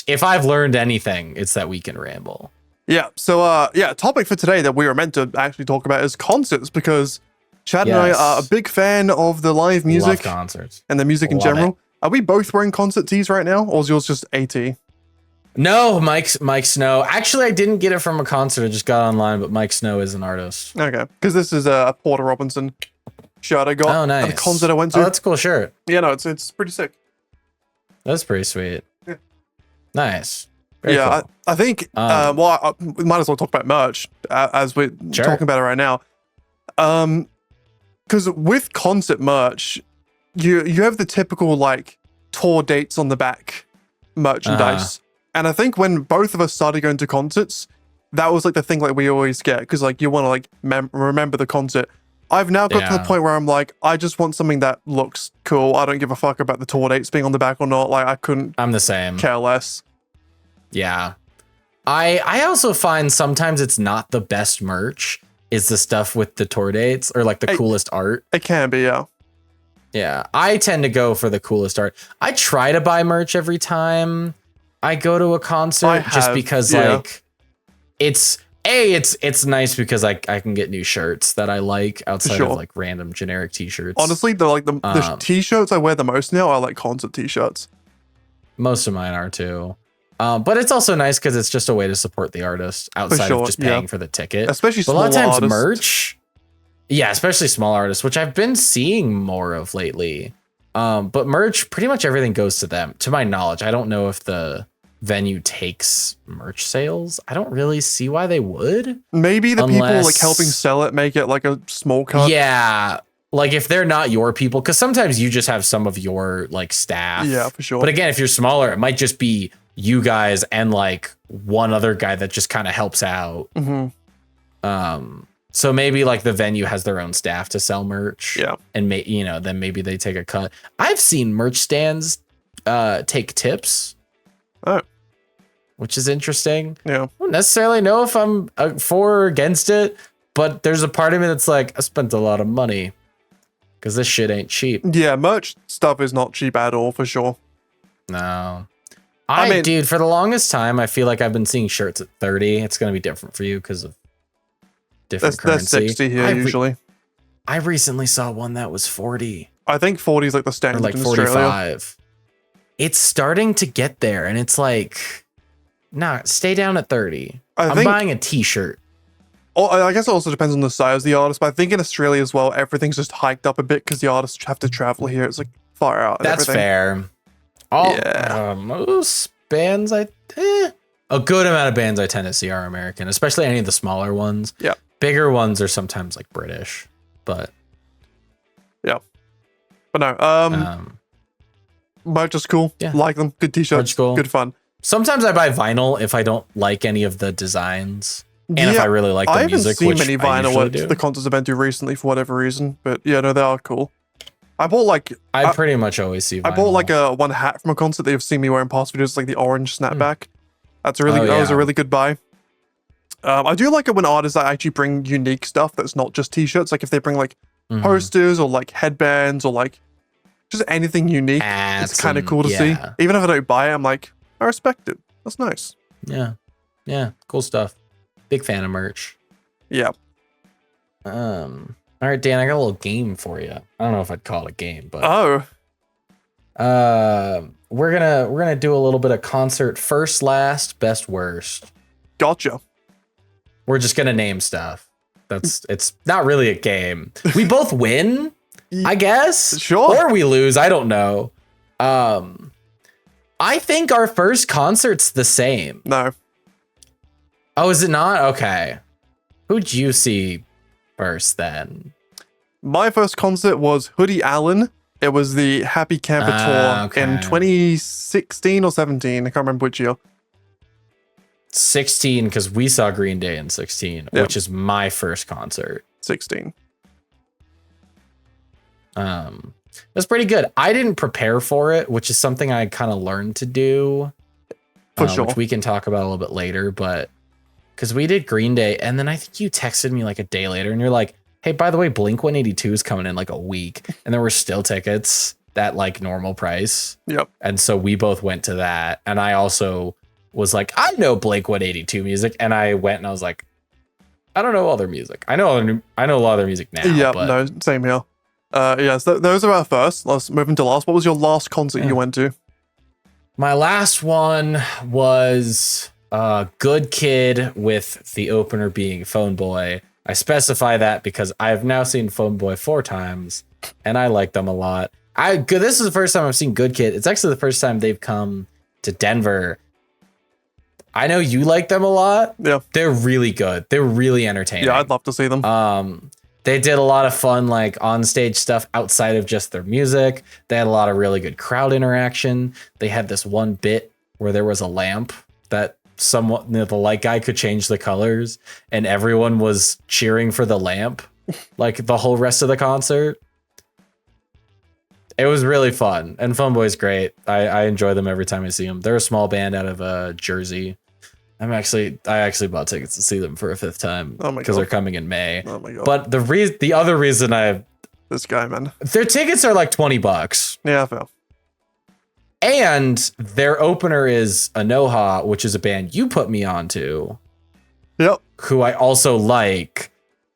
If I've learned anything, it's that we can ramble. Yeah. So, topic for today that we were meant to actually talk about is concerts, because Chad and I are a big fan of the live music, concerts, and the music in general. Are we both wearing concert tees right now, or is yours just AT? No, Mike Snow. Actually, I didn't get it from a concert. I just got online, but Mike Snow is an artist. Okay, because this is a Porter Robinson shirt I got at a concert I went to. Oh, that's a cool shirt. Yeah, no, it's pretty sick. That's pretty sweet. Yeah. Nice. Very cool. I think, we might as well talk about merch as we're talking about it right now. Because with concert merch, you have the typical like tour dates on the back merchandise. And I think when both of us started going to concerts, that was like the thing like we always get, because like you want to like remember the concert. I've now got to the point where I'm like, I just want something that looks cool. I don't give a fuck about the tour dates being on the back or not. Like I'm the same. Care less. Yeah. I also find sometimes it's not the best merch is the stuff with the tour dates or like the coolest art. It can be, yeah. Yeah, I tend to go for the coolest art. I try to buy merch every time I go to a concert just because like it's nice because I can get new shirts that I like outside of like random generic t-shirts. Honestly, the t-shirts I wear the most now are like concert t-shirts. Most of mine are too. But it's also nice because it's just a way to support the artist outside of just paying for the ticket. Especially a lot of times merch. Yeah, especially small artists, which I've been seeing more of lately. But merch, pretty much everything goes to them. To my knowledge, I don't know if the venue takes merch sales. I don't really see why they would. Maybe the people like helping sell it make it like a small cut. Yeah. Like if they're not your people, because sometimes you just have some of your like staff. Yeah, for sure. But again, if you're smaller, it might just be you guys and like one other guy that just kind of helps out. So maybe like the venue has their own staff to sell merch. Yeah. And then maybe they take a cut. I've seen merch stands take tips. Oh. Which is interesting. Yeah. I don't necessarily know if I'm for or against it, but there's a part of me that's like, I spent a lot of money because this shit ain't cheap. Yeah, merch stuff is not cheap at all, for sure. No. I mean, dude, for the longest time, I feel like I've been seeing shirts at 30. It's going to be different for you because of different currency. That's 60 here usually. I recently saw one that was 40. I think 40 is like the standard, or like 45. Australia. It's starting to get there, and it's like, nah, stay down at 30. I'm buying a t-shirt. I guess it also depends on the size of the artist, but I think in Australia as well, everything's just hiked up a bit because the artists have to travel here. It's like far out. That's fair. Most bands, a good amount of bands I tend to see are American, especially any of the smaller ones. Yeah. Bigger ones are sometimes like British, but yeah. But no, merch is cool. Yeah. Like them. Good t-shirts. Cool. Good fun. Sometimes I buy vinyl if I don't like any of the designs. And if I really like the I haven't music, seen which many I vinyl usually at do. the concerts I've been to recently for whatever reason, but yeah, no, they are cool. I bought like I pretty much always see vinyl. I bought like one hat from a concert that you've seen me wearing past videos, like the orange snapback. That was a really good buy. I do like it when artists actually bring unique stuff that's not just t-shirts. Like if they bring like posters or like headbands or like just anything unique, it's kind of cool to see. Even if I don't buy it, I'm like, I respect it. That's nice. Yeah, cool stuff. Big fan of merch. Yeah. All right, Dan, I got a little game for you. I don't know if I'd call it a game, but we're gonna do a little bit of concert first, last, best, worst. Gotcha. We're just gonna name stuff. It's not really a game. We both win, I guess. Sure. Or we lose. I don't know. I think our first concert's the same. No. Oh, is it not? Okay. Who'd you see first then? My first concert was Hoodie Allen. It was the Happy Camper tour in 2016 or 17. I can't remember which year. 16, because we saw Green Day in 16, which is my first concert. 16. It was pretty good. I didn't prepare for it, which is something I kind of learned to do. For sure. Which we can talk about a little bit later, but because we did Green Day, and then I think you texted me like a day later, and you're like, hey, by the way, Blink 182 is coming in like a week, and there were still tickets at like normal price. Yep. And so we both went to that, and I also was like, I know Blink 182 music, and I went and I was like, I don't know all their music. I know a lot of their music now. Yeah, but no, same here. So those are our first. Let's move into last. What was your last concert you went to? My last one was Good Kid, with the opener being Phone Boy. I specify that because I have now seen Phone Boy 4 times, and I like them a lot. This is the first time I've seen Good Kid. It's actually the first time they've come to Denver. I know you like them a lot. Yeah. They're really good. They're really entertaining. Yeah, I'd love to see them. They did a lot of fun, like on-stage stuff outside of just their music. They had a lot of really good crowd interaction. They had this one bit where there was a lamp that the light guy could change the colors, and everyone was cheering for the lamp like the whole rest of the concert. It was really fun, and Phone Boy's great. I enjoy them every time I see them. They're a small band out of Jersey. I actually bought tickets to see them for a 5th time because they're coming in May. Oh my god! But the other reason this guy, man, their tickets are like $20. Yeah, fair. And their opener is Anoha, which is a band you put me onto. Yep. Who I also like.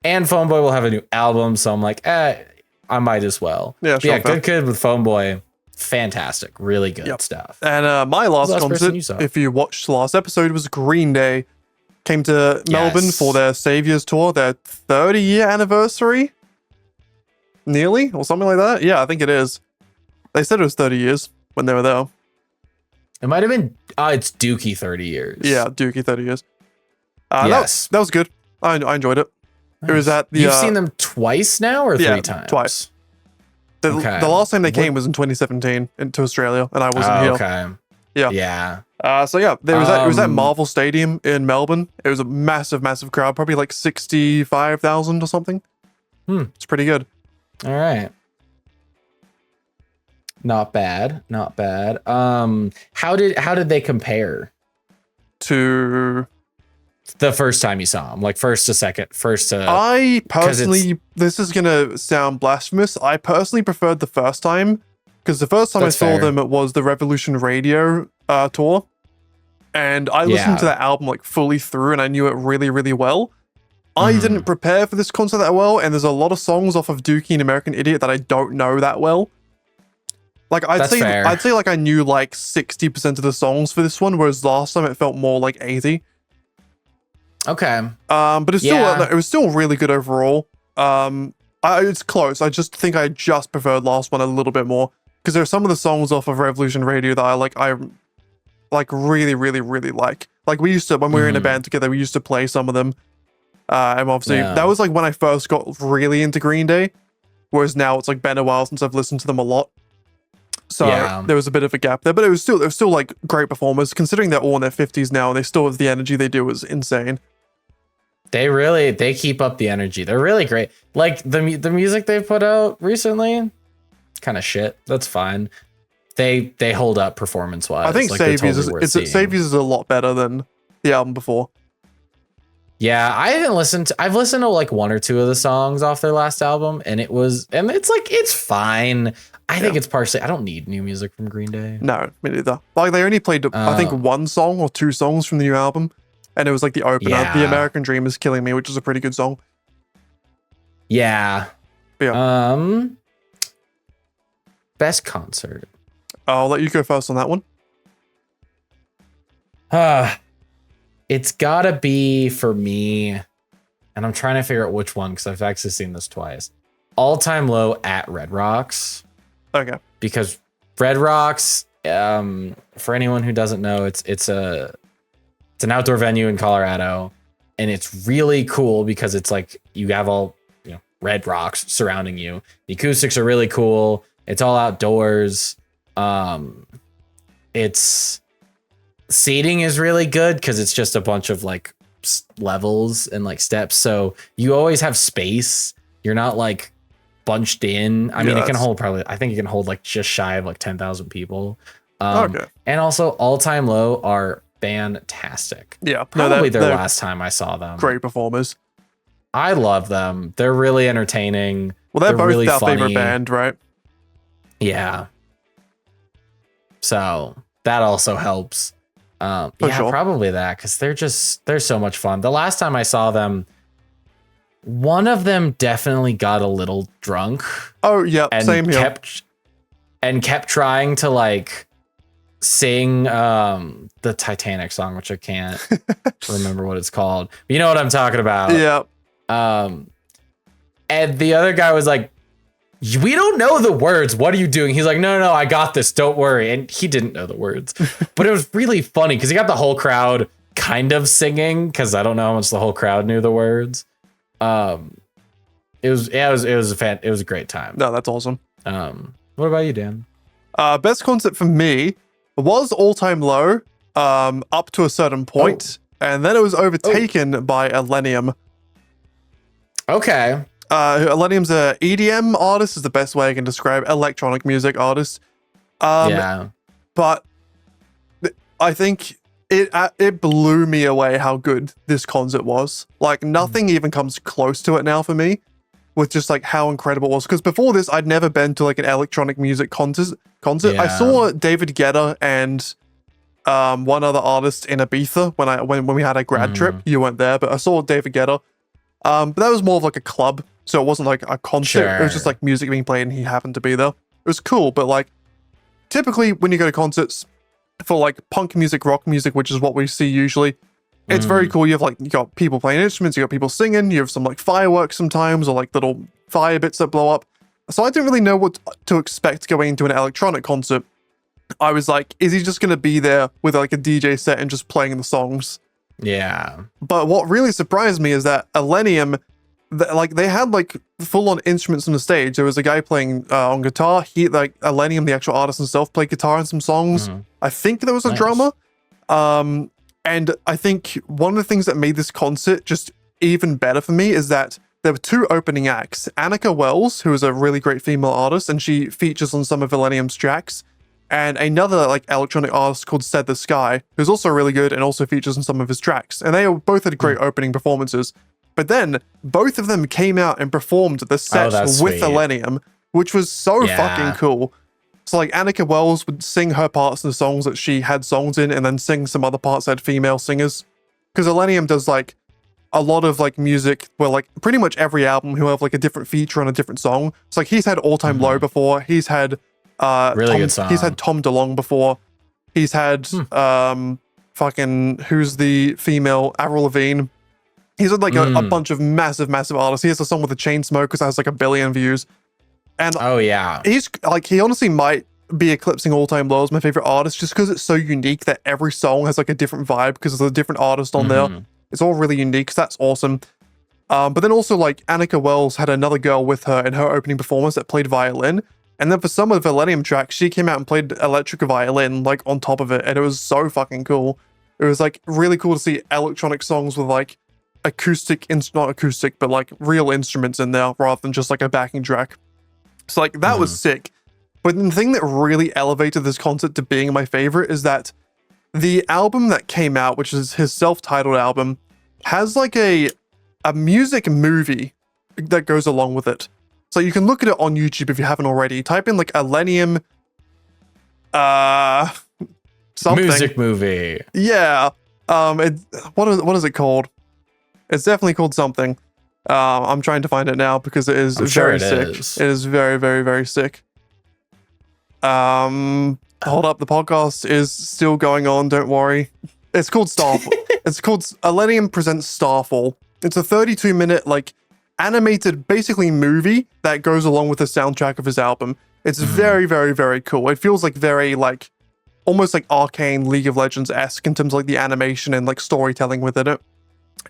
And Phone Boy will have a new album, so I'm like, I might as well. Yeah, sure. Yeah, Good Kid with Phone Boy. Fantastic. Really good stuff. And my last concert, if you watched the last episode, was Green Day. Came to Melbourne for their Saviors tour, their 30-year anniversary. Nearly, or something like that. Yeah, I think it is. They said it was 30 years when they were there. It might have been, it's Dookie 30 years. Yeah, Dookie 30 years. Yes. That was good. I enjoyed it. Nice. It was at the... You've seen them twice now or 3 times? Twice. The last time they came was in 2017 into Australia, and I wasn't here. Okay. Yeah. Yeah. So yeah, it was at Marvel Stadium in Melbourne. It was a massive, massive crowd, probably like 65,000 or something. It's pretty good. All right. Not bad. How did they compare to the first time you saw them? Like first to second, I personally, this is gonna sound blasphemous. I personally preferred the first time because the first time I saw them, it was the Revolution Radio tour, and I listened to that album like fully through, and I knew it really, really well. I didn't prepare for this concert that well, and there's a lot of songs off of Dookie and American Idiot that I don't know that well. Like I'd say like I knew like 60% of the songs for this one, whereas last time it felt more like 80. Okay. But it was still really good overall. It's close. I just think I just preferred last one a little bit more because there are some of the songs off of Revolution Radio that I really, really, really like. Like we used to, when we were in a band together, we used to play some of them. And obviously that was like when I first got really into Green Day, whereas now it's like been a while since I've listened to them a lot. So there was a bit of a gap there, but it was still like great performers considering they're all in their 50s now and they still have the energy they do is insane. they keep up the energy. They're really great. Like the music they put out recently, kind of shit. That's fine. They hold up performance wise. I think like, Saviors is a lot better than the album before. Yeah, I've listened to like one or two of the songs off their last album, and it's fine. I think it's partially, I don't need new music from Green Day. No, me neither. Like they only played I think one song or two songs from the new album, and it was like the opener. Yeah. The American Dream is Killing Me, which is a pretty good song. Yeah. But yeah. Best concert. I'll let you go first on that one. It's gotta be for me, and I'm trying to figure out which one because I've actually seen this twice. All Time Low at Red Rocks. Okay. Because Red Rocks, for anyone who doesn't know, it's an outdoor venue in Colorado, and it's really cool because it's like you have all red rocks surrounding you. The acoustics are really cool. It's all outdoors. It's seating is really good because it's just a bunch of like levels and like steps, so you always have space. You're not like bunched in. I mean, it can hold I think it can hold like just shy of like 10,000 people. Okay. And also All Time Low are fantastic. Yeah. Probably their last time I saw them. Great performers. I love them. They're really entertaining. Well, they're both really our funny. favorite band, right? Yeah. So that also helps. Sure. Probably that, because they're so much fun. The last time I saw them, one of them definitely got a little drunk. Oh yeah, same here. Kept trying to like sing the Titanic song, which I can't remember what it's called. But you know what I'm talking about. Yeah. And the other guy was like, "We don't know the words. What are you doing?" He's like, no, I got this. Don't worry. And he didn't know the words, but it was really funny because he got the whole crowd kind of singing, because I don't know how much the whole crowd knew the words. It was a great time. No, that's awesome. What about you, Dan? Best concert for me was All Time Low, up to a certain point, and then it was overtaken by Elenium. Okay. Elenium's a EDM artist, is the best way I can describe electronic music artist. Yeah. But I think it blew me away how good this concert was. Like nothing even comes close to it now for me, with just like how incredible it was. Because before this, I'd never been to like an electronic music concert. Yeah. I saw David Guetta and one other artist in Ibiza when we had a grad trip. You weren't there, but I saw David Guetta. But that was more of like a club, so it wasn't like a concert. Sure. It was just like music being played and he happened to be there. It was cool, but like typically when you go to concerts for like punk music, rock music, which is what we see usually, it's very cool. You got people playing instruments, you got people singing, you have some like fireworks sometimes, or like little fire bits that blow up. So I didn't really know what to expect going into an electronic concert. I was like, is he just going to be there with like a DJ set and just playing the songs? Yeah. But what really surprised me is that Elenium, they had like full-on instruments on the stage. There was a guy playing on guitar. Elenium, the actual artist himself, played guitar in some songs. I think there was a drummer. And I think one of the things that made this concert just even better for me is that there were two opening acts. Annika Wells, who is a really great female artist, and she features on some of Elenium's tracks. And another like electronic artist called Said the Sky, who's also really good and also features in some of his tracks. And they both had great opening performances. But then both of them came out and performed the set with Elenium, which was so fucking cool. So like Annika Wells would sing her parts in the songs that she had songs in, and then sing some other parts that had female singers. Because Elenium does like a lot of like music where like pretty much every album he'll have like a different feature on a different song. So like he's had All Time Low before. He's had good song. He's had Tom DeLonge before. He's had fucking who's the female Avril Lavigne. He's had like a bunch of massive artists. He has a song with the Chainsmokers that has like 1 billion views. And he's like, he honestly might be eclipsing All Time Low as my favorite artist, just because it's so unique that every song has like a different vibe because there's a different artist on there. It's all really unique, so that's awesome. But then also like Annika Wells had another girl with her in her opening performance that played violin. And then for some of the Elenium tracks, she came out and played electric violin like on top of it. And it was so fucking cool. It was like really cool to see electronic songs with like acoustic, not acoustic, but like real instruments in there rather than just like a backing track. So like that was sick. But the thing that really elevated this concert to being my favorite is that the album that came out, which is his self-titled album, has like a music movie that goes along with it. So you can look at it on YouTube if you haven't already. Type in like Millennium something. Music movie. Yeah. What is it called? It's definitely called something. I'm trying to find it now because it is very sick. It is very, very, very sick. Hold up, the podcast is still going on, don't worry. It's called Starfall. It's called Millennium Presents Starfall. It's a 32-minute, like, animated, basically movie that goes along with the soundtrack of his album. It's very, very, very cool. It feels like very, like, almost like Arcane League of Legends-esque in terms of, like, the animation and, like, storytelling within it.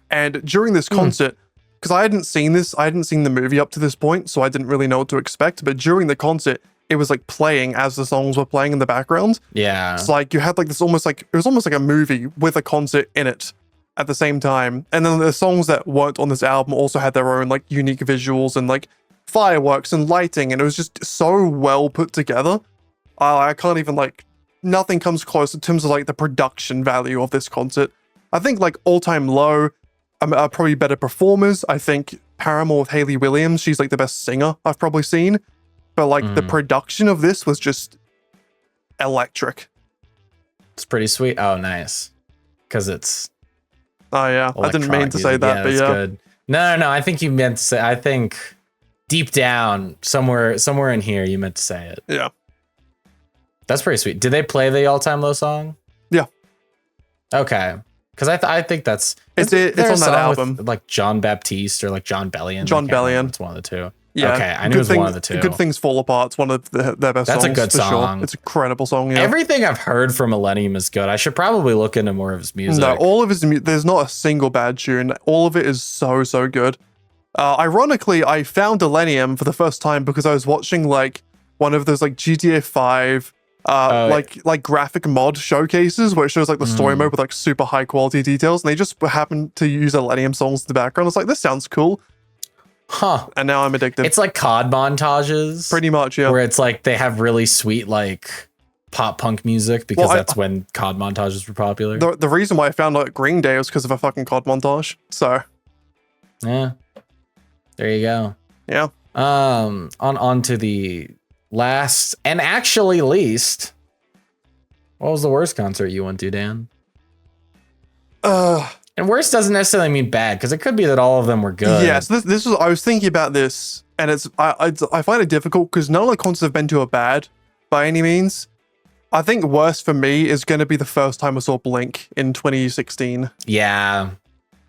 And during this concert, because I hadn't seen the movie up to this point, so I didn't really know what to expect, but during the concert, it was like playing as the songs were playing in the background. Yeah. It's like you had like this it was almost like a movie with a concert in it at the same time. And then the songs that weren't on this album also had their own like unique visuals and like fireworks and lighting. And it was just so well put together. I can't even like, nothing comes close in terms of like the production value of this concert. I think like all time low are probably better performers. I think Paramore with Hayley Williams, she's like the best singer I've probably seen. But like the production of this was just electric. It's pretty sweet. Oh, nice. Because it's. Oh yeah, I didn't mean to say that, but yeah. Good. No. I think you meant to say. I think deep down, somewhere in here, you meant to say it. Yeah. That's pretty sweet. Did they play the All Time Low song? Yeah. Okay. Because I think that's it's on that album, with, like John Baptiste or like John Bellion. John Bellion. It's one of the two. Yeah. Okay, I knew it was one of the two. Good Things Fall Apart. It's one of their best songs. That's a good song. Sure. It's an incredible song. Yeah. Everything I've heard from Millennium is good. I should probably look into more of his music. No, all of his there's not a single bad tune. All of it is so good. Ironically, I found Millennium for the first time because I was watching like one of those like GTA 5 like graphic mod showcases where it shows like the story mode with like super high quality details, and they just happened to use Millennium songs in the background. I was like, this sounds cool. Huh. And now I'm addicted. It's like COD montages. Pretty much, yeah. Where it's like they have really sweet like pop punk music because that's when COD montages were popular. The reason why I found like Green Day was because of a fucking COD montage. So yeah. There you go. Yeah. On to the last and actually least. What was the worst concert you went to, Dan? And worst doesn't necessarily mean bad, because it could be that all of them were good. Yes, this was. I was thinking about this, and I find it difficult because none of the concerts I've been to are bad by any means. I think worst for me is going to be the first time I saw Blink in 2016. Yeah.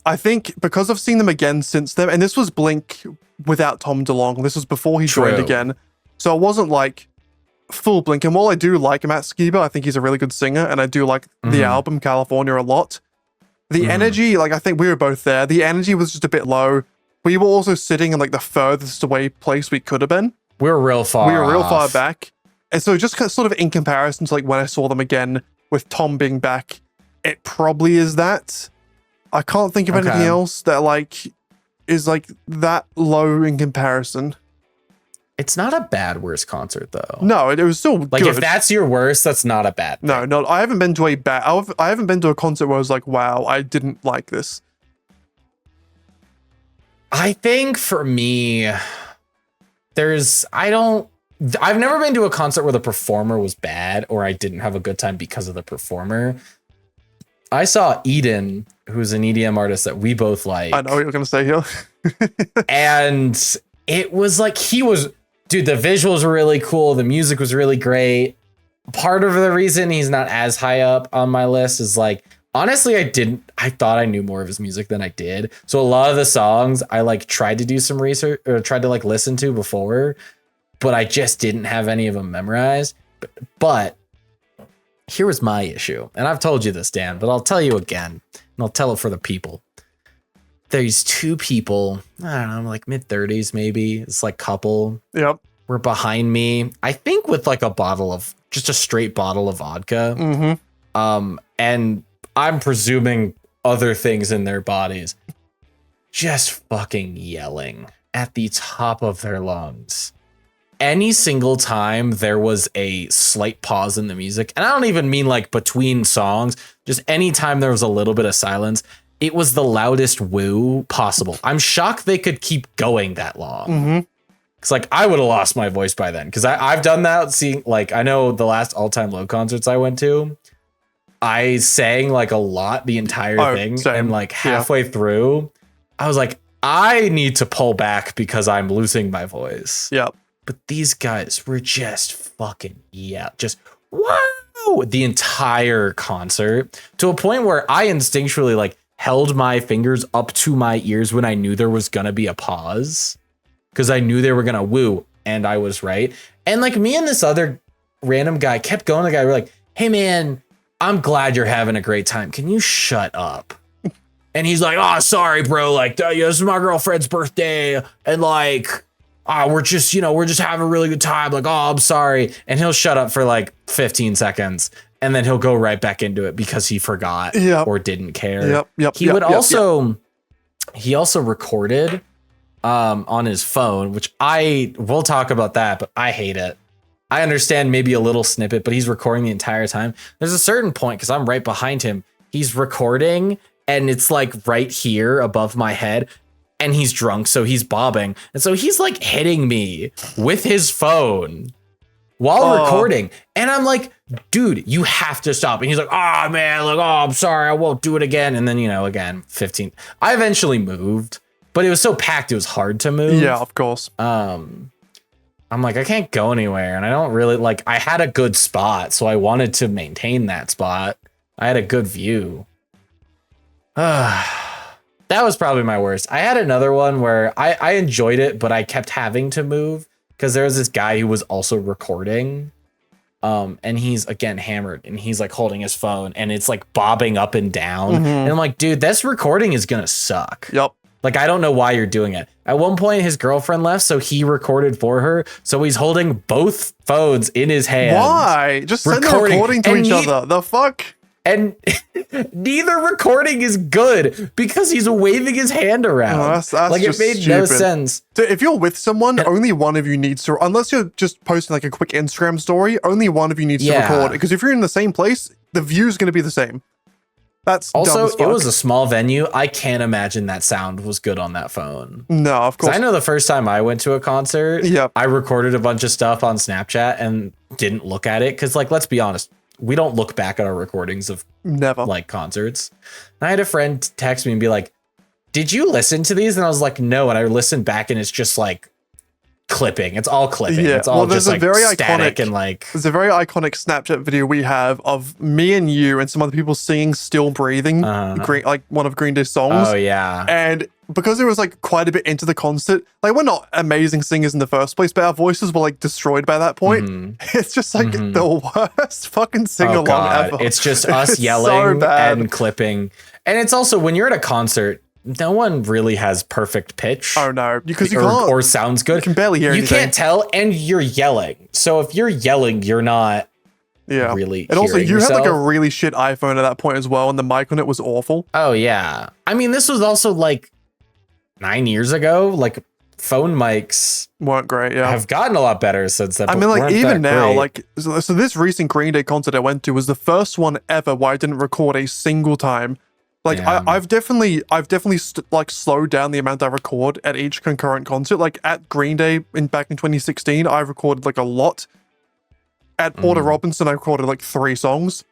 I think because I've seen them again since then, and this was Blink without Tom DeLonge. This was before he joined again, so it wasn't like full Blink. And while I do like Matt Skiba, I think he's a really good singer, and I do like the album California a lot. The energy, like I think we were both there. The energy was just a bit low. We were also sitting in like the furthest away place we could have been. We were real far back. And so just sort of in comparison to like when I saw them again with Tom being back, it probably is that. I can't think of anything else that like is like that low in comparison. It's not a bad worst concert though. No, it was still like good. If that's your worst, that's not a bad thing. No, I haven't been to I haven't been to a concert where I was like, wow, I didn't like this. I think for me, I've never been to a concert where the performer was bad or I didn't have a good time because of the performer. I saw Eden, who's an EDM artist that we both like. I know what you're gonna say here. And it was like dude, the visuals were really cool. The music was really great. Part of the reason he's not as high up on my list is like, honestly, I thought I knew more of his music than I did. So a lot of the songs I like tried to do some research or tried to like listen to before, but I just didn't have any of them memorized. But here was my issue. And I've told you this, Dan, but I'll tell you again, and I'll tell it for the people. There's two people, I don't know, like mid-30s maybe. It's like couple. Yep. Were behind me, I think with like just a straight bottle of vodka. Mm-hmm. And I'm presuming other things in their bodies. just fucking yelling at the top of their lungs. Any single time there was a slight pause in the music, and I don't even mean like between songs, just any time there was a little bit of silence, it was the loudest woo possible. I'm shocked they could keep going that long. Mm-hmm. Cause like I would have lost my voice by then. Cause I've done that. Seeing like, I know the last All Time Low concerts I went to, I sang like a lot the entire thing. Same. And like halfway through, I was like, I need to pull back because I'm losing my voice. Yep. But these guys were just fucking, just wow, the entire concert, to a point where I instinctually like held my fingers up to my ears when I knew there was going to be a pause, because I knew they were going to woo, and I was right. And like me and this other random guy kept going. The guy were like, hey man, I'm glad you're having a great time. Can you shut up? And he's like, oh, sorry, bro. Like, this is my girlfriend's birthday. And like, we're just having a really good time. Like, oh, I'm sorry. And he'll shut up for like 15 seconds. And then he'll go right back into it because he forgot or didn't care. He also recorded on his phone, which we'll talk about that, but I hate it. I understand maybe a little snippet, but he's recording the entire time. There's a certain point, because I'm right behind him, he's recording and it's like right here above my head, and he's drunk, so he's bobbing. And so he's like hitting me with his phone while recording. And I'm like, dude, you have to stop. And he's like, oh man, like, oh, I'm sorry, I won't do it again. And then, again, 15. I eventually moved, but it was so packed, it was hard to move. Yeah, of course. I'm like, I can't go anywhere. And I don't really I had a good spot, so I wanted to maintain that spot. I had a good view. That was probably my worst. I had another one where I enjoyed it, but I kept having to move because there was this guy who was also recording. And he's again hammered, and he's like holding his phone, and it's like bobbing up and down. Mm-hmm. And I'm like, dude, this recording is gonna suck. Yep. Like, I don't know why you're doing it. At one point, his girlfriend left, so he recorded for her. So he's holding both phones in his hand. Why? Just send the recording to each other. The fuck? And neither recording is good because he's waving his hand around. Oh, that's like, it made stupid. no sense. So if you're with someone, only one of you needs to, unless you're just posting like a quick Instagram story, only one of you needs to record. Because if you're in the same place, the view's going to be the same. That's also, it was a small venue. I can't imagine that sound was good on that phone. No, of course. I know the first time I went to a concert, I recorded a bunch of stuff on Snapchat and didn't look at it. Because, like, let's be honest, we don't look back at our recordings of like concerts. And I had a friend text me and be like, did you listen to these? And I was like, no. And I listened back and it's just like clipping. It's all clipping. It's all just like static and like. There's a very iconic Snapchat video we have of me and you and some other people singing Still Breathing, like one of Green Day's songs. Oh, yeah. And because it was like quite a bit into the concert, like we're not amazing singers in the first place, but our voices were like destroyed by that point. Mm-hmm. It's just like the worst fucking sing-along ever. It's just us yelling and clipping. And it's also, when you're at a concert, no one really has perfect pitch. Oh no, because you can't, or sounds good. You can barely hear anything. You can't tell, and you're yelling. So if you're yelling, you're not really. And also, you yourself. had like a really shit iPhone at that point as well, and the mic on it was awful. Oh yeah, I mean, this was also like 9 years ago. Like, phone mics weren't great. Yeah, have gotten a lot better since then. I mean, like even now, like so this recent Green Day concert I went to was the first one ever where I didn't record a single time. Like I've definitely like slowed down the amount I record at each concurrent concert. Like at Green Day back in 2016, I recorded like a lot. At Porter Robinson, I recorded like 3 songs.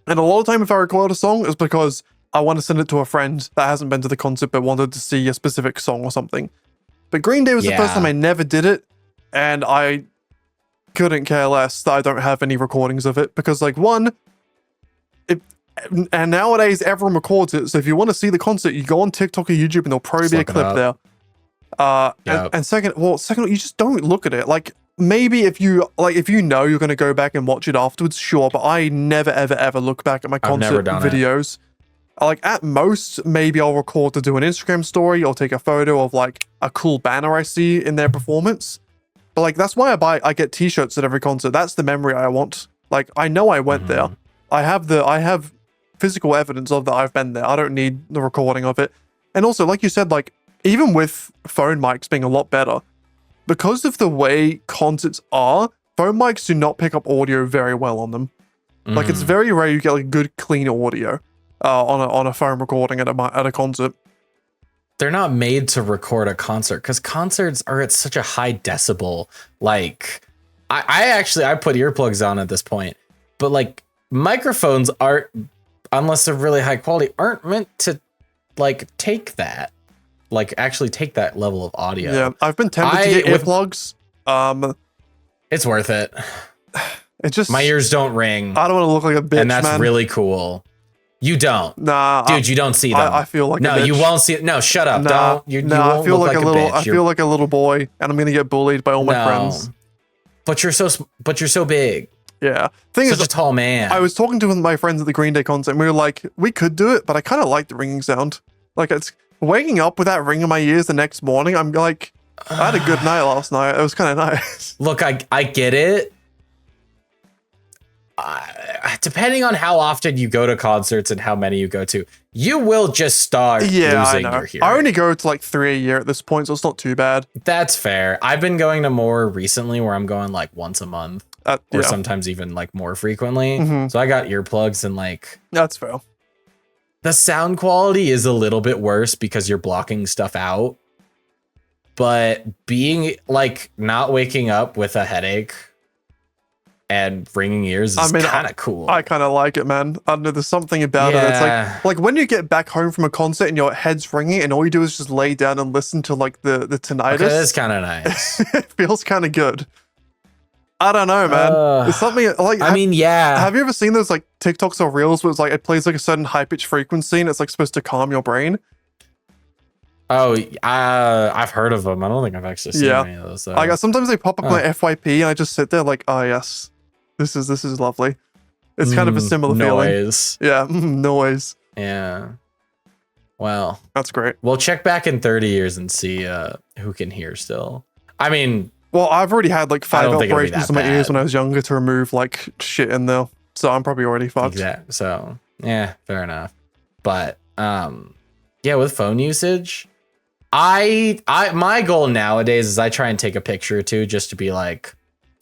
And a lot of time if I record a song, it's because I want to send it to a friend that hasn't been to the concert but wanted to see a specific song or something. But Green Day was the first time I never did it, and I couldn't care less that I don't have any recordings of it because, like, one, and nowadays everyone records it, so if you want to see the concert, you go on TikTok or YouTube and there'll probably be a clip there. And second, you just don't look at it. Like, maybe if you know you're going to go back and watch it afterwards, sure, but I never ever look back at my concert videos. Like, at most, maybe I'll record to do an Instagram story or take a photo of like a cool banner I see in their performance. But like, that's why I get t-shirts at every concert. That's the memory I want. Like, I know I went there. I have physical evidence of that I've been there. I don't need the recording of it. And also, like you said, like, even with phone mics being a lot better, because of the way concerts are, phone mics do not pick up audio very well on them. Like, it's very rare you get like good, clean audio on a phone recording at a concert. They're not made to record a concert because concerts are at such a high decibel. Like, I put earplugs on at this point, but like microphones aren't, unless they're really high quality, aren't meant to like actually take that level of audio. Yeah, I've been tempted to get earplugs. It's worth it. It just, my ears don't ring. I don't want to look like a bitch, and that's man. really cool. You don't. Nah, dude, you don't see them. I feel like no, a bitch. You won't see it. No, shut up. Nah, don't. You I feel like a little. bitch. I feel like a little boy, and I'm gonna get bullied by all my friends. But you're so big. Yeah, thing Such is, a tall man. I was talking to one of my friends at the Green Day concert, and we were like, we could do it, but I kind of like the ringing sound. Like, it's waking up with that ring in my ears the next morning. I'm like, I had a good night last night. It was kind of nice. Look, I get it. Depending on how often you go to concerts and how many you go to, you will just start losing your hearing. I only go to like 3 a year at this point, so it's not too bad. That's fair. I've been going to more recently where I'm going like once a month or sometimes even like more frequently. So I got earplugs and like... That's fair. The sound quality is a little bit worse because you're blocking stuff out. But being like not waking up with a headache and ringing ears is kind of cool. I kind of like it, man. I don't know, there's something about it. It's like when you get back home from a concert and your head's ringing and all you do is just lay down and listen to like the tinnitus. Okay, that's kind of nice. It feels kind of good. I don't know, man. It's something like, I mean, yeah. Have you ever seen those like TikToks or reels where it's like it plays like a certain high pitch frequency and it's like supposed to calm your brain? Oh, I've heard of them. I don't think I've actually seen any of those. Like sometimes they pop up on my FYP and I just sit there like, oh yes, this is lovely. It's kind of a similar noise. feeling. Yeah, noise. Yeah. Well, that's great. We'll check back in 30 years and see who can hear still. I mean, well, I've already had like 5 operations in my ears when I was younger to remove like shit in there, so I'm probably already fucked. Exactly. So yeah, fair enough. But yeah, with phone usage, my goal nowadays is I try and take a picture or two just to be like,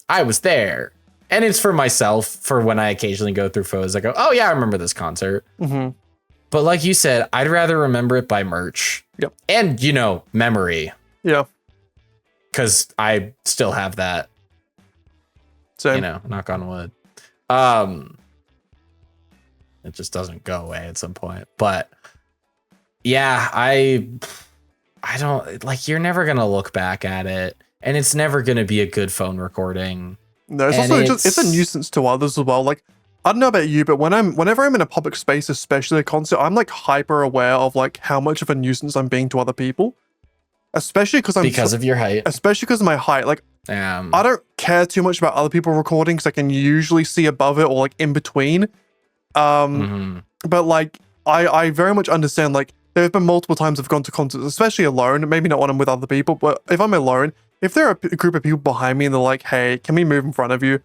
I was there. And it's for myself, for when I occasionally go through photos, I go, oh yeah, I remember this concert. But like you said, I'd rather remember it by merch. Yep. And, you know, memory. Yeah. Because I still have that. Same. You know, knock on wood. It just doesn't go away at some point. But yeah, I don't, like, you're never going to look back at it. And it's never going to be a good phone recording. No, it's also it's a nuisance to others as well. Like, I don't know about you, but whenever I'm in a public space, especially a concert, I'm like hyper aware of like how much of a nuisance I'm being to other people. Especially because of your height. Especially because of my height. Like, I don't care too much about other people recording because I can usually see above it or like in between. But like, I very much understand, like, there have been multiple times I've gone to concerts, especially alone, maybe not when I'm with other people, but if I'm alone, if there are a group of people behind me and they're like, hey, can we move in front of you?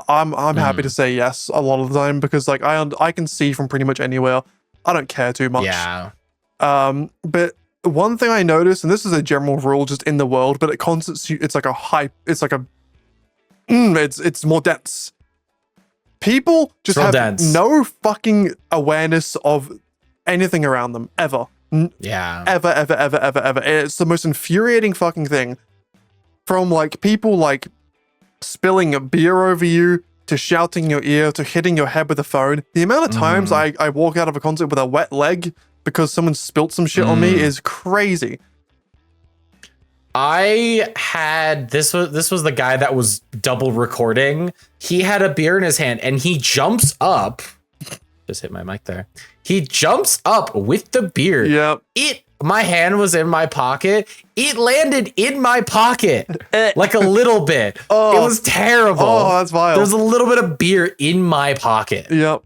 I'm happy to say yes a lot of the time because like I can see from pretty much anywhere. I don't care too much. Yeah. But one thing I noticed, and this is a general rule just in the world, but at concerts, it's like a hype. It's like it's more dense. People just have no fucking awareness of anything around them ever. Yeah. Ever. It's the most infuriating fucking thing. From like people like spilling a beer over you to shouting in your ear to hitting your head with a phone. The amount of times I walk out of a concert with a wet leg because someone spilt some shit on me is crazy. I had this was the guy that was double recording. He had a beer in his hand and he jumps up. Just hit my mic there. He jumps up with the beer. Yep. My hand was in my pocket. It landed in my pocket like a little bit. Oh, it was terrible. Oh, that's vile. There's a little bit of beer in my pocket. Yep.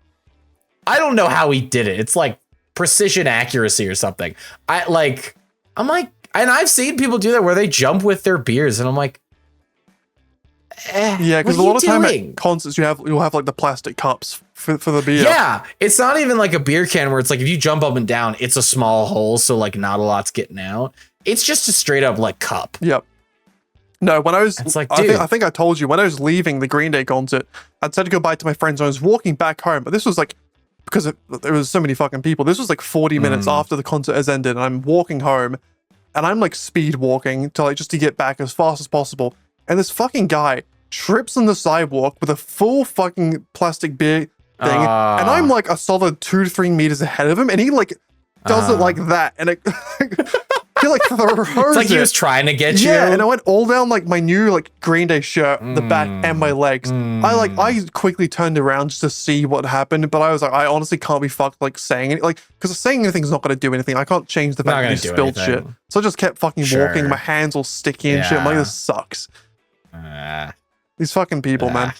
I don't know how he did it. It's like precision accuracy or something. I'm like, and I've seen people do that where they jump with their beers, and I'm like, yeah, because a lot of time at concerts you'll have like the plastic cups for the beer. Yeah, it's not even like a beer can where it's like if you jump up and down, it's a small hole, so like not a lot's getting out. it's just a straight up like cup. Yep. No, when I was, It's like, I think I told you when I was leaving the Green Day concert, I'd said goodbye to my friends. I was walking back home, but this was like, because there was so many fucking people. This was like 40 minutes after the concert has ended, and I'm walking home, and I'm like speed walking to like just to get back as fast as possible. And this fucking guy trips on the sidewalk with a full fucking plastic beer thing, and I'm like a solid 2 to 3 meters ahead of him, and he like does it like that, and it. He like throws it's like he was trying to get you. Yeah, and I went all down like my new like Green Day shirt, the back and my legs. I quickly turned around just to see what happened, but I was like, I honestly can't be fucked like saying it, like because saying anything's not gonna do anything. I can't change the fact that he spilled shit. So I just kept fucking walking. My hands all sticky and shit. I'm like, this sucks. These fucking people, man.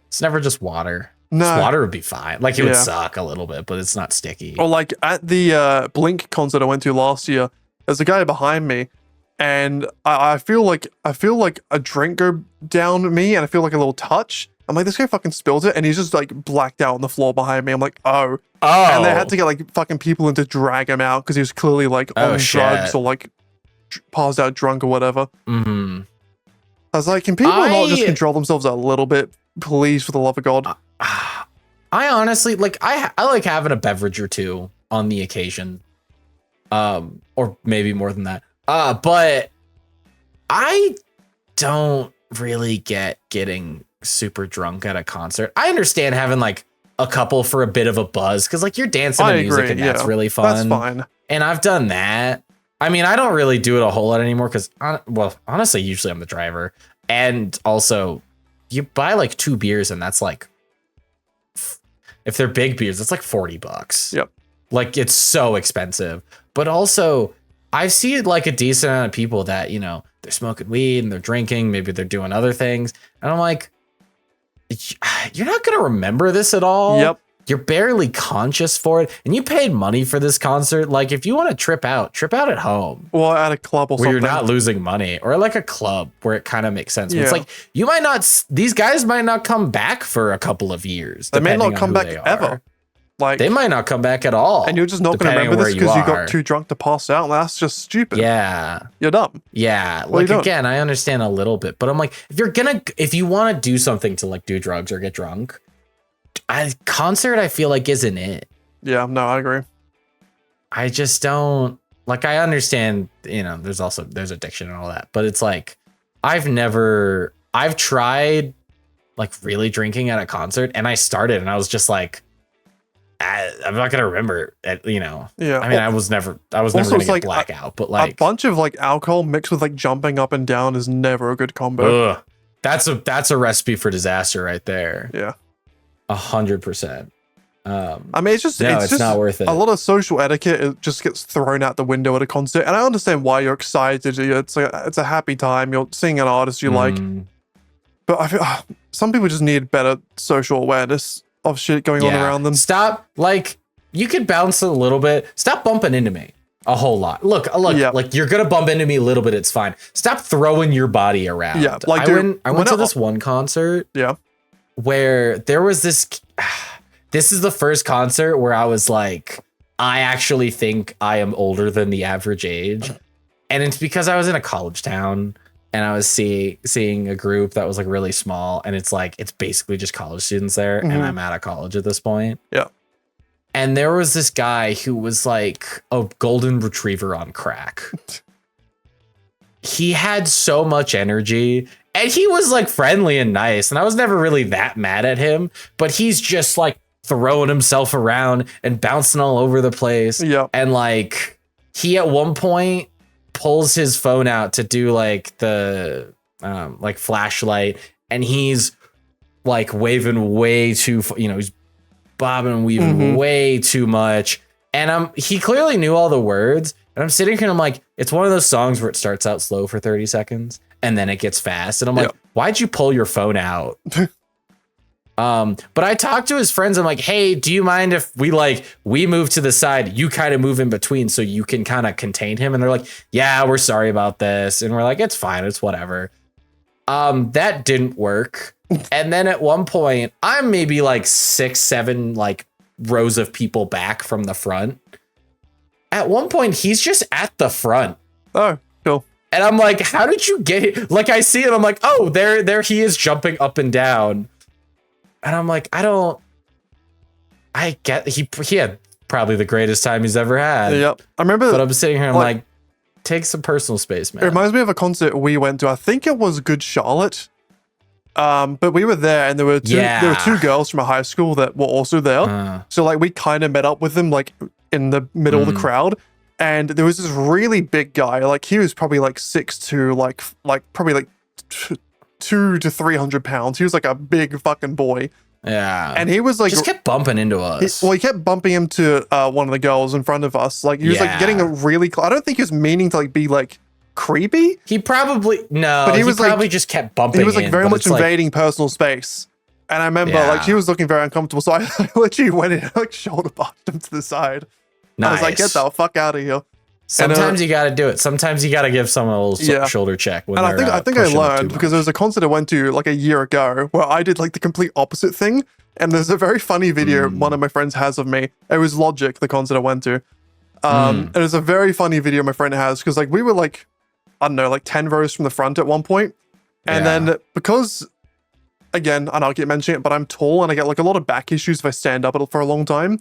It's never just water. No, water would be fine. Like it would suck a little bit, but it's not sticky. Or like at the Blink concert I went to last year, there's a guy behind me, and I feel like a drink go down me, and I feel like a little touch. I'm like, this guy fucking spilled it, and he's just like blacked out on the floor behind me. I'm like, oh, and they had to get like fucking people in to drag him out because he was clearly like on drugs or like passed out drunk or whatever. I was like, can people not just control themselves a little bit, please, for the love of God? I honestly like I like having a beverage or two on the occasion, or maybe more than that. But I don't really get getting super drunk at a concert. I understand having like a couple for a bit of a buzz because like you're dancing to music and that's really fun. That's fine. And I've done that. I mean, I don't really do it a whole lot anymore because, well, honestly, usually I'm the driver. And also, you buy like 2 beers and that's like, if they're big beers, it's like $40. Yep. Like it's so expensive. But also, I've seen like a decent amount of people that, you know, they're smoking weed and they're drinking. Maybe they're doing other things. And I'm like, you're not going to remember this at all. Yep. You're barely conscious for it. And you paid money for this concert. Like if you want to trip out at home. Well, at a club or where something. You're not losing money, or like a club where it kind of makes sense. Yeah. It's like you might not, these guys might not come back for a couple of years. They may not come back ever. Like they might not come back at all. And you're just not going to remember this because you got too drunk to pass out. And that's just stupid. Yeah. You're dumb. Yeah. Like again, I understand a little bit, but I'm like, if you want to do something to like do drugs or get drunk, concert I feel like isn't it. Yeah, no, I agree. I just don't like, I understand, you know, there's addiction and all that, but it's like, I've tried like really drinking at a concert and I started and I was just like, I'm not gonna remember it, you know. Yeah. I mean, I was never gonna get like blackout, but like a bunch of like alcohol mixed with like jumping up and down is never a good combo. That's a recipe for disaster right there. Yeah. 100%. I mean, it's just not worth it. A lot of social etiquette, it just gets thrown out the window at a concert, and I understand why you're excited. It's a happy time. You're seeing an artist you like, but I feel some people just need better social awareness of shit going on around them. Stop, like, you could bounce a little bit. Stop bumping into me a whole lot. Look, like you're gonna bump into me a little bit. It's fine. Stop throwing your body around. Yeah, like I went to this one concert. Yeah. Where there was this is the first concert where I was like, I actually think I am older than the average age. And it's because I was in a college town and I was seeing a group that was like really small. And it's like, it's basically just college students there. And I'm out of college at this point. Yeah. And there was this guy who was like a golden retriever on crack. He had so much energy. And he was like friendly and nice. And I was never really that mad at him. But he's just like throwing himself around and bouncing all over the place. Yeah. And like he at one point pulls his phone out to do like the like flashlight. And he's like waving way too, he's bobbing and weaving way too much. And he clearly knew all the words. And I'm sitting here and I'm like, it's one of those songs where it starts out slow for 30 seconds. And then it gets fast. And I'm like, why'd you pull your phone out? But I talked to his friends. I'm like, hey, do you mind if we move to the side? You kind of move in between so you can kind of contain him. And they're like, yeah, we're sorry about this. And we're like, it's fine. It's whatever. That didn't work. And then at one point, I'm maybe like 6, 7 like rows of people back from the front. At one point, he's just at the front. Oh, cool. And I'm like, how did you get it? Like, I see it. I'm like, oh, there he is jumping up and down. And I'm like, I get he had probably the greatest time he's ever had. Yep. I remember. But I'm sitting here, I'm like, take some personal space, man. It reminds me of a concert we went to. I think it was Good Charlotte. But we were there, and there were two girls from a high school that were also there. So like we kind of met up with them like in the middle of the crowd. And there was this really big guy, like he was probably like 6'2", like probably like 200 to 300 pounds. He was like a big fucking boy. Yeah. And he was like just kept bumping into us. He kept bumping him to one of the girls in front of us. Like he was like getting a really I don't think he was meaning to like be like creepy. He probably but he was probably just kept bumping. He was like very much invading personal space. And I remember like she was looking very uncomfortable. So I literally went in and like shoulder barged him to the side. Nice. I was like, get the fuck out of here. Sometimes you got to do it. Sometimes you got to give someone a little shoulder check. When and I think I learned because there was a concert I went to like a year ago where I did like the complete opposite thing. And there's a very funny video one of my friends has of me. It was Logic, the concert I went to. And it was a very funny video my friend has because like we were like, I don't know, like 10 rows from the front at one point. And then because, again, and I'll keep mentioning it, but I'm tall and I get like a lot of back issues if I stand up for a long time.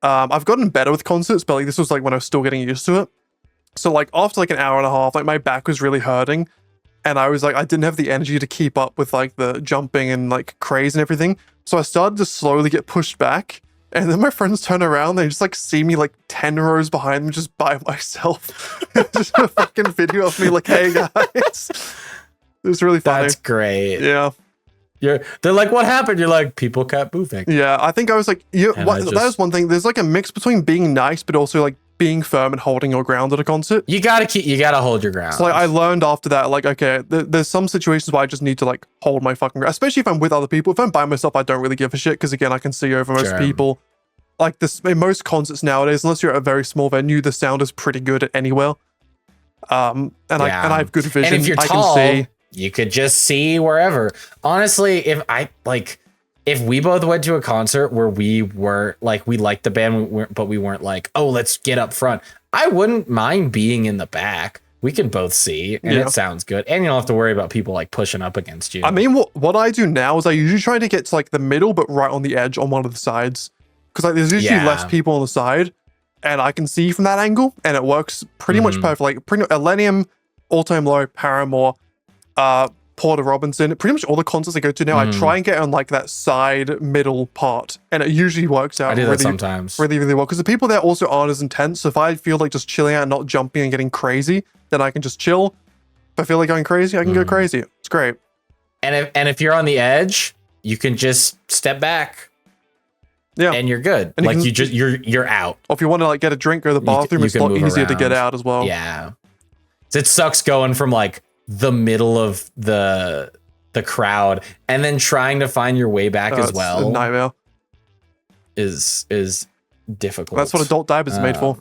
I've gotten better with concerts, but like this was like when I was still getting used to it. So like after like an hour and a half, like my back was really hurting. And I was like, I didn't have the energy to keep up with like the jumping and like craze and everything. So I started to slowly get pushed back. And then my friends turn around, they just like see me like 10 rows behind them just by myself. Just a fucking video of me like, hey guys. It was really funny. That's great. Yeah. They're like, what happened? You're like, people kept moving. Yeah, I think I was like, that was one thing. There's like a mix between being nice, but also like being firm and holding your ground at a concert. You gotta hold your ground. So like I learned after that, like, okay, there's some situations where I just need to like hold my fucking ground, especially if I'm with other people. If I'm by myself, I don't really give a shit because again, I can see over most people. Like this, in most concerts nowadays, unless you're at a very small venue, the sound is pretty good at anywhere. I have good vision. And if you're tall, I can see. You could just see wherever. Honestly, if we both went to a concert where we were like, we liked the band, but we weren't like, oh, let's get up front. I wouldn't mind being in the back. We can both see, and it sounds good. And you don't have to worry about people like pushing up against you. I mean, what I do now is I usually try to get to like the middle, but right on the edge on one of the sides. Because like there's usually less people on the side, and I can see from that angle, and it works pretty much perfect. Like Millennium, All Time Low, Paramore, Porter Robinson, pretty much all the concerts I go to now, I try and get on like that side middle part, and it usually works out. I do that sometimes really, really well because the people there also aren't as intense. So if I feel like just chilling out and not jumping and getting crazy, then I can just chill. If I feel like going crazy, I can go crazy. It's great. And if you're on the edge, you can just step back. Yeah, and you're good. And like you're out. Or if you want to like get a drink or the bathroom, it's a lot easier to get out as well. Yeah, it sucks going from like the middle of the crowd and then trying to find your way back as well. A nightmare. Is difficult. That's what adult diapers are made for.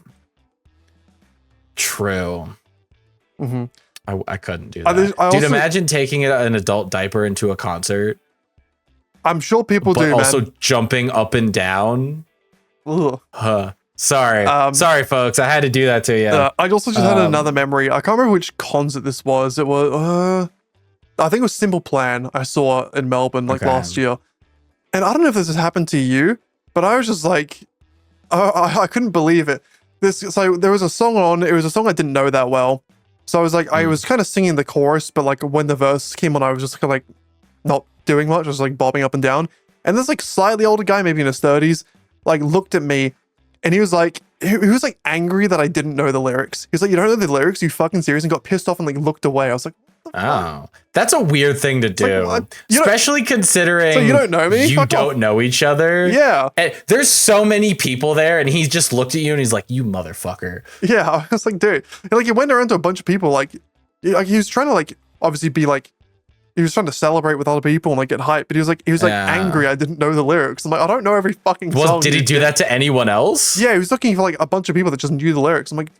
True. I couldn't do that. Dude, imagine taking an adult diaper into a concert. I'm sure people but do, also man. Jumping up and down. Sorry, folks. I had to do that to you. I also just had another memory. I can't remember which concert this was. It was, I think it was Simple Plan I saw in Melbourne last year. And I don't know if this has happened to you, but I was just like, I couldn't believe it. So there was a song on. It was a song I didn't know that well. So I was like, I was kind of singing the chorus, but like when the verse came on, I was just kind of like not doing much. I was like bobbing up and down. And this like slightly older guy, maybe in his 30s, like looked at me and he was like angry that I didn't know the lyrics. He's like, you don't know the lyrics? You fucking serious? And got pissed off and like looked away. I was like, oh, that's a weird thing to do, like, especially considering so you don't know me. You don't know each other. Yeah. And there's so many people there, and he just looked at you and he's like, "You motherfucker." Yeah, I was like, dude, and, like he went around to a bunch of people, like he was trying to like obviously be like. He was trying to celebrate with other people and like get hyped, but he was like angry I didn't know the lyrics. I'm like, I don't know every fucking song. Well, did he do that to anyone else? Yeah, he was looking for like a bunch of people that just knew the lyrics. I'm like,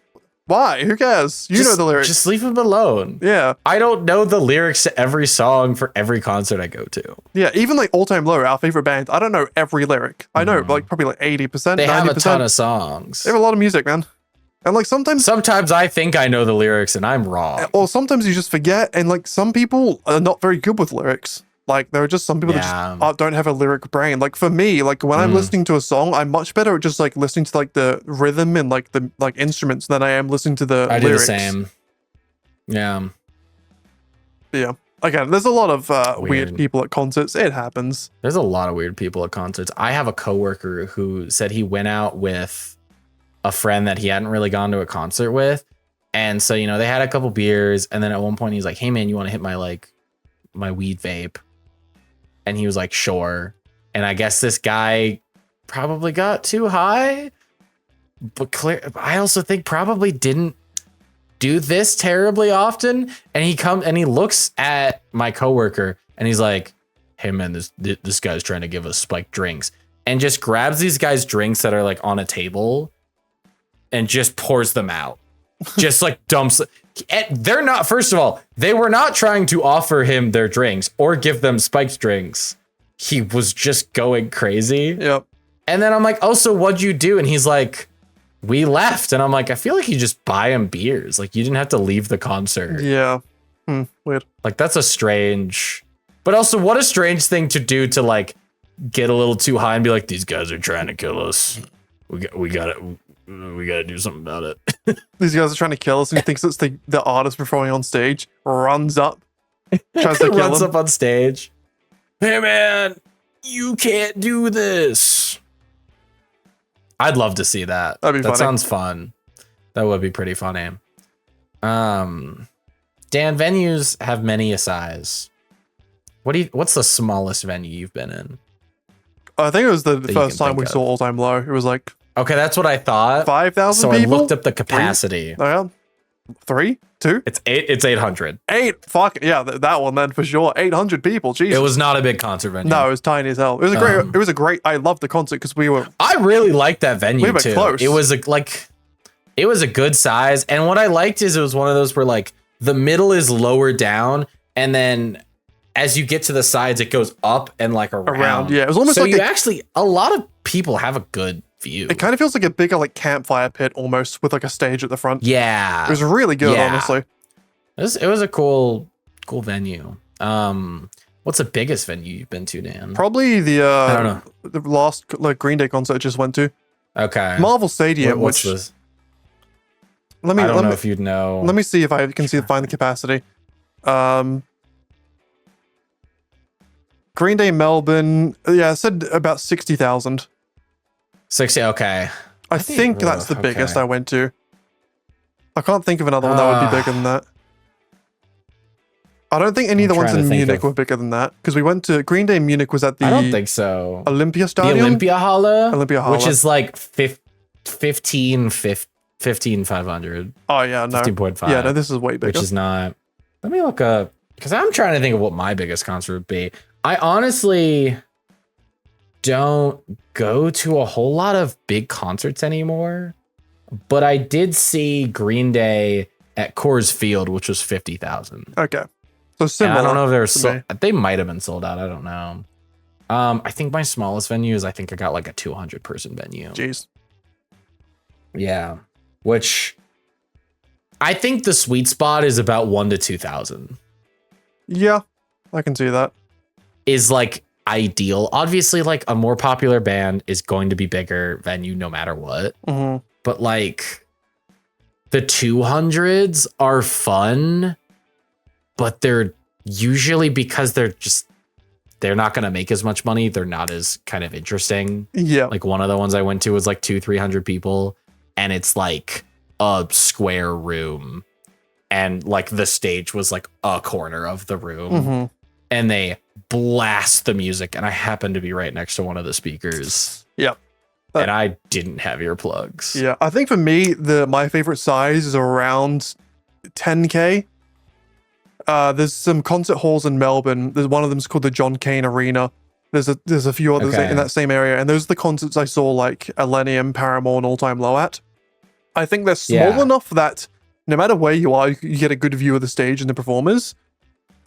why? Who cares? You know the lyrics. Just leave him alone. Yeah. I don't know the lyrics to every song for every concert I go to. Yeah, even like All Time Low, our favorite band, I don't know every lyric. I know like probably like 80%, 90%. They have a ton of songs. They have a lot of music, man. And like sometimes I think I know the lyrics and I'm wrong. or sometimes you just forget. And like some people are not very good with lyrics. Like there are just some people that just don't have a lyric brain. Like for me, like when I'm listening to a song, I'm much better at just like listening to like the rhythm and like the like instruments than I am listening to the lyrics. I do the same. Yeah. Yeah. Again, there's a lot of weird people at concerts. It happens. There's a lot of weird people at concerts. I have a coworker who said he went out with a friend that he hadn't really gone to a concert with. And so, they had a couple beers. And then at one point he's like, hey man, you want to hit my weed vape? And he was like, sure. And I guess this guy probably got too high, but I also think probably didn't do this terribly often. And he looks at my coworker and he's like, hey man, this guy's trying to give us spiked drinks, and just grabs these guys' drinks that are like on a table and just pours them out. Just like dumps. They're not, first of all, they were not trying to offer him their drinks or give them spiked drinks. He was just going crazy. Yep. And then I'm like, oh, so what'd you do? And he's like, we left. And I'm like, I feel like you just buy him beers. Like you didn't have to leave the concert. Yeah. Weird. Like that's but also what a strange thing to do to like get a little too high and be like, these guys are trying to kill us. We got to do something about it. These guys are trying to kill us, and he thinks it's the artist performing on stage. Runs up, tries to kill runs him. up on stage. Hey man, you can't do this. I'd love to see that. That'd be funny. That sounds fun. That would be pretty funny. Dan, venues have many a size. What's the smallest venue you've been in? I think it was the first time we saw All Time Low. It was like, okay, that's what I thought. 5,000 people. So I looked up the capacity. 3, 2. It's 800. 8. Fuck yeah, that one then for sure. 800 people. Jesus. It was not a big concert venue. No, it was tiny as hell. It was a great. It was a great. I loved the concert because we were. I really liked that venue we were too. Close. It was it was a good size, and what I liked is it was one of those where like the middle is lower down, and then as you get to the sides, it goes up and like around. Yeah, it was almost so like a lot of people have a good view. It kind of feels like a bigger like campfire pit almost with like a stage at the front. Yeah, it was really good. Honestly, it was a cool venue. What's the biggest venue you've been to, Dan? Probably the I don't know, the last like Green Day concert I just went to. Okay, Marvel Stadium. What's this? I don't know if you'd know. Let me see if I can find the capacity. Green Day Melbourne. Yeah, I said about 60,000. 60. Okay. I think that's the biggest I went to. I can't think of another one that would be bigger than that. I don't think any of the ones in Munich were bigger than that because we went to Green Day Munich was at the. I don't think so. Olympia Stadium. The Olympia Halle, which is like 15,500. Oh yeah, no. 15.5. Yeah, no, this is way bigger. Which is not. Let me look up because I'm trying to think of what my biggest concert would be. I honestly don't go to a whole lot of big concerts anymore, but I did see Green Day at Coors Field, which was 50,000. Okay, so similar. And I don't know if they might have been sold out. I don't know. I think my smallest venue is I got like a 200 person venue. Jeez. Yeah, which I think the sweet spot is about 1,000 to 2,000. Yeah, I can see that. Is like ideal. Obviously, like a more popular band is going to be bigger venue no matter what. Mm-hmm. But like the 200s are fun, but they're usually because they're not going to make as much money. They're not as kind of interesting. Yeah. Like one of the ones I went to was like 200-300 people, and it's like a square room, and like the stage was like a corner of the room. Mm-hmm. And they blast the music, and I happened to be right next to one of the speakers. Yeah. And I didn't have earplugs. Yeah, I think for me, my favorite size is around 10K. There's some concert halls in Melbourne. There's one of them's called the John Cain Arena. There's a few others in that same area, and those are the concerts I saw like Millennium, Paramore, and All Time Low at. I think they're small enough that no matter where you are, you get a good view of the stage and the performers.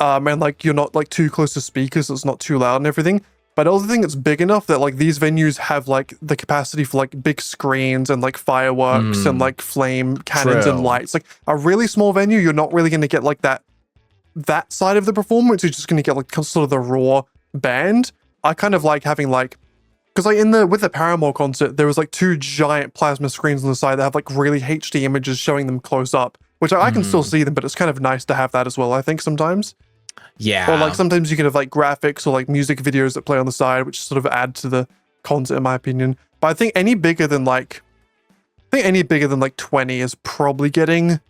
And like you're not like too close to speakers, so it's not too loud and everything. But I also think it's big enough that like these venues have like the capacity for like big screens and like fireworks and like flame cannons and True. lights. Like a really small venue, you're not really going to get like that side of the performance. You're just going to get like sort of the raw band. I kind of like having like, because like with the Paramore concert, there was like 2 giant plasma screens on the side that have like really HD images showing them close up, which I can still see them, but it's kind of nice to have that as well, I think, sometimes. Yeah. Or like sometimes you can have like graphics or like music videos that play on the side, which sort of add to the concert, in my opinion. But I think any bigger than like 20 is probably getting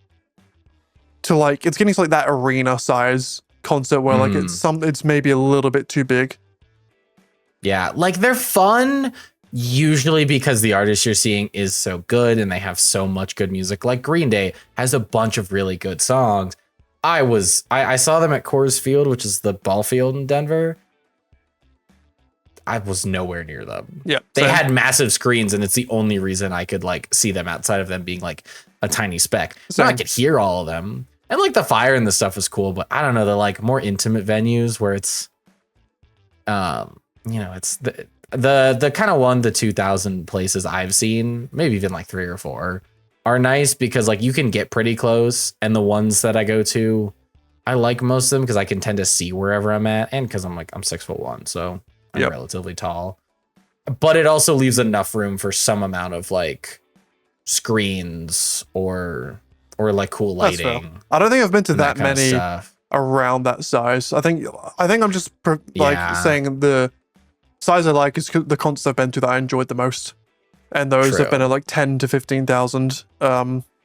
to like, it's getting to like that arena size concert where like it's maybe a little bit too big. Yeah, like they're fun usually because the artist you're seeing is so good and they have so much good music. Like Green Day has a bunch of really good songs. I saw them at Coors Field, which is the ball field in Denver. I was nowhere near them. Yeah, they had massive screens, and it's the only reason I could like see them outside of them being like a tiny speck. So I could hear all of them, and like the fire and the stuff was cool. But I don't know, the like more intimate venues where it's, it's the kind of 1 to 2,000 places I've seen, maybe even like 3 or 4. Are nice because like you can get pretty close, and the ones that I go to, I like most of them because I can tend to see wherever I'm at, and because I'm 6'1", so I'm relatively tall. But it also leaves enough room for some amount of like screens or like cool lighting. I don't think I've been to that many around that size. I think I'm just saying the size I like is the concerts I've been to that I enjoyed the most. And those have been at like 10 to 15,000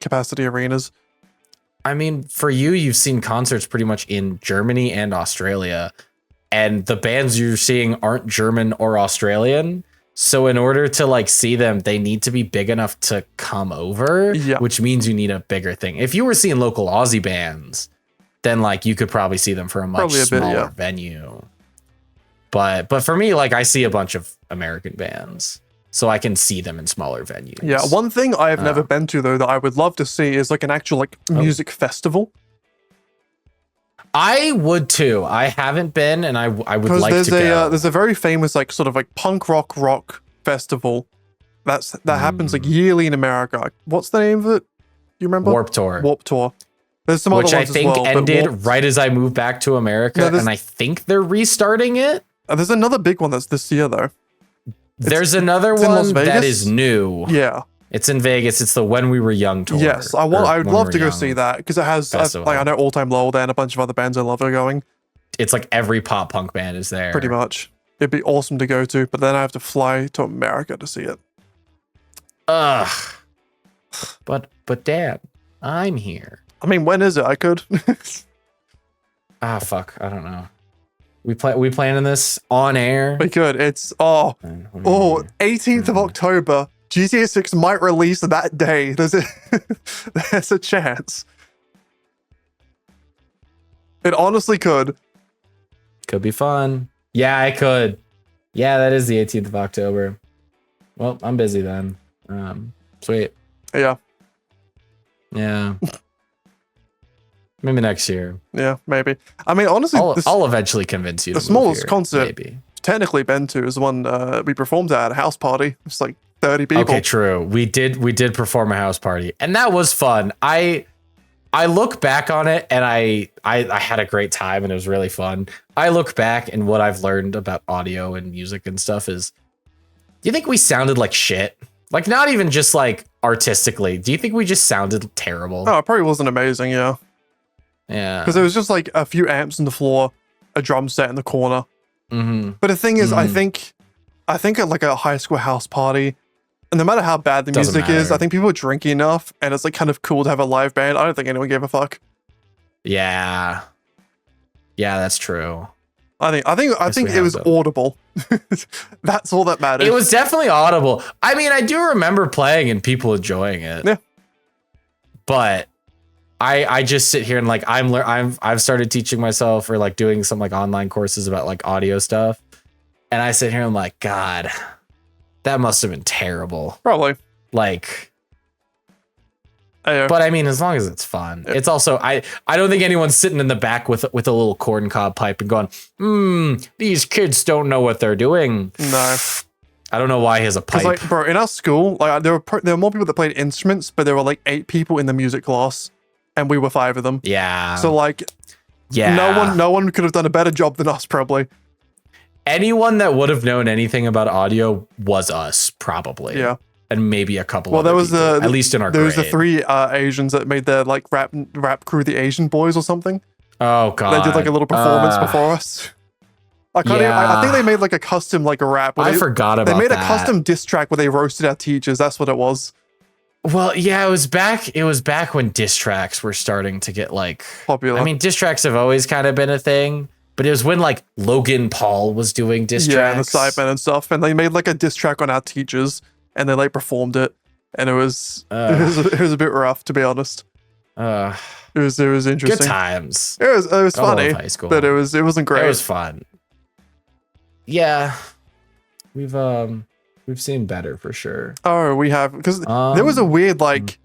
capacity arenas. I mean, for you've seen concerts pretty much in Germany and Australia, and the bands you're seeing aren't German or Australian. So in order to like see them, they need to be big enough to come over, which means you need a bigger thing. If you were seeing local Aussie bands, then like you could probably see them for a much smaller venue. But for me, like I see a bunch of American bands, so I can see them in smaller venues. Yeah, one thing I have never been to though that I would love to see is like an actual like music festival. I would too. I haven't been, and I would like to go. There's a very famous like sort of like punk rock festival that happens like yearly in America. What's the name of it? You remember? Warped Tour. There's some which other ones I think as well, ended right as I moved back to America, and I think they're restarting it. There's another big one that's this year though. There's another one that is new. Yeah. It's in Vegas. It's the When We Were Young tour. Yes, I would love to go see that because it has like I know All Time Low there and a bunch of other bands I love are going. It's like every pop punk band is there. Pretty much. It'd be awesome to go to, but then I have to fly to America to see it. Ugh. But Dad, I'm here. I mean, when is it? I could. Fuck. I don't know. We planning this on air? We could. It's 18th of October. GTA 6 might release that day. There's a chance. It honestly could. Could be fun. Yeah, I could. Yeah, that is the 18th of October. Well, I'm busy then. Sweet. Yeah. Yeah. Maybe next year. Yeah, maybe. I mean, honestly, I'll eventually convince you. The smallest concert technically been to is the one we performed at a house party. It's like 30 people. Okay, true. We did perform a house party, and that was fun. I look back on it, and I had a great time, and it was really fun. I look back, and what I've learned about audio and music and stuff is, do you think we sounded like shit? Like, not even just like artistically. Do you think we just sounded terrible? Oh, it probably wasn't amazing. Yeah. Yeah. Because there was just like a few amps on the floor, a drum set in the corner. But the thing is, I think at like a high school house party, and no matter how bad the music is, I think people are drinking enough, and it's like kind of cool to have a live band. I don't think anyone gave a fuck. Yeah. Yeah, that's true. I think it was audible. That's all that matters. It was definitely audible. I mean, I do remember playing and people enjoying it. Yeah. But I just sit here and like I've started teaching myself or like doing some like online courses about like audio stuff, and I sit here and I'm like, God, that must have been terrible. Probably. Like, But I mean, as long as it's fun, it's also I don't think anyone's sitting in the back with a little corncob pipe and going, these kids don't know what they're doing. No. I don't know why he has a pipe. Like, bro, in our school, like there were more people that played instruments, but there were like 8 people in the music class, and we were 5 of them. Yeah. So like, no one could have done a better job than us, probably. Anyone that would have known anything about audio was us, probably. Yeah. And maybe a couple. Well, there was people, at least in our there grade. was the 3 Asians that made their like rap crew, the Asian Boys or something. Oh god. They did like a little performance before us. I think they made like a custom like a rap. I forgot about that. They made a custom diss track where they roasted our teachers. That's what it was. Well, yeah, it was back when diss tracks were starting to get like popular. I mean, diss tracks have always kind of been a thing, but it was when like Logan Paul was doing diss tracks. Yeah, and the Sidemen and stuff, and they made like a diss track on our teachers, and they like performed it, and it was a bit rough, to be honest. It was interesting. Good times. It was funny, high school. but it wasn't great. It was fun. Yeah, we've seen better for sure. Oh, we have, because there was a weird like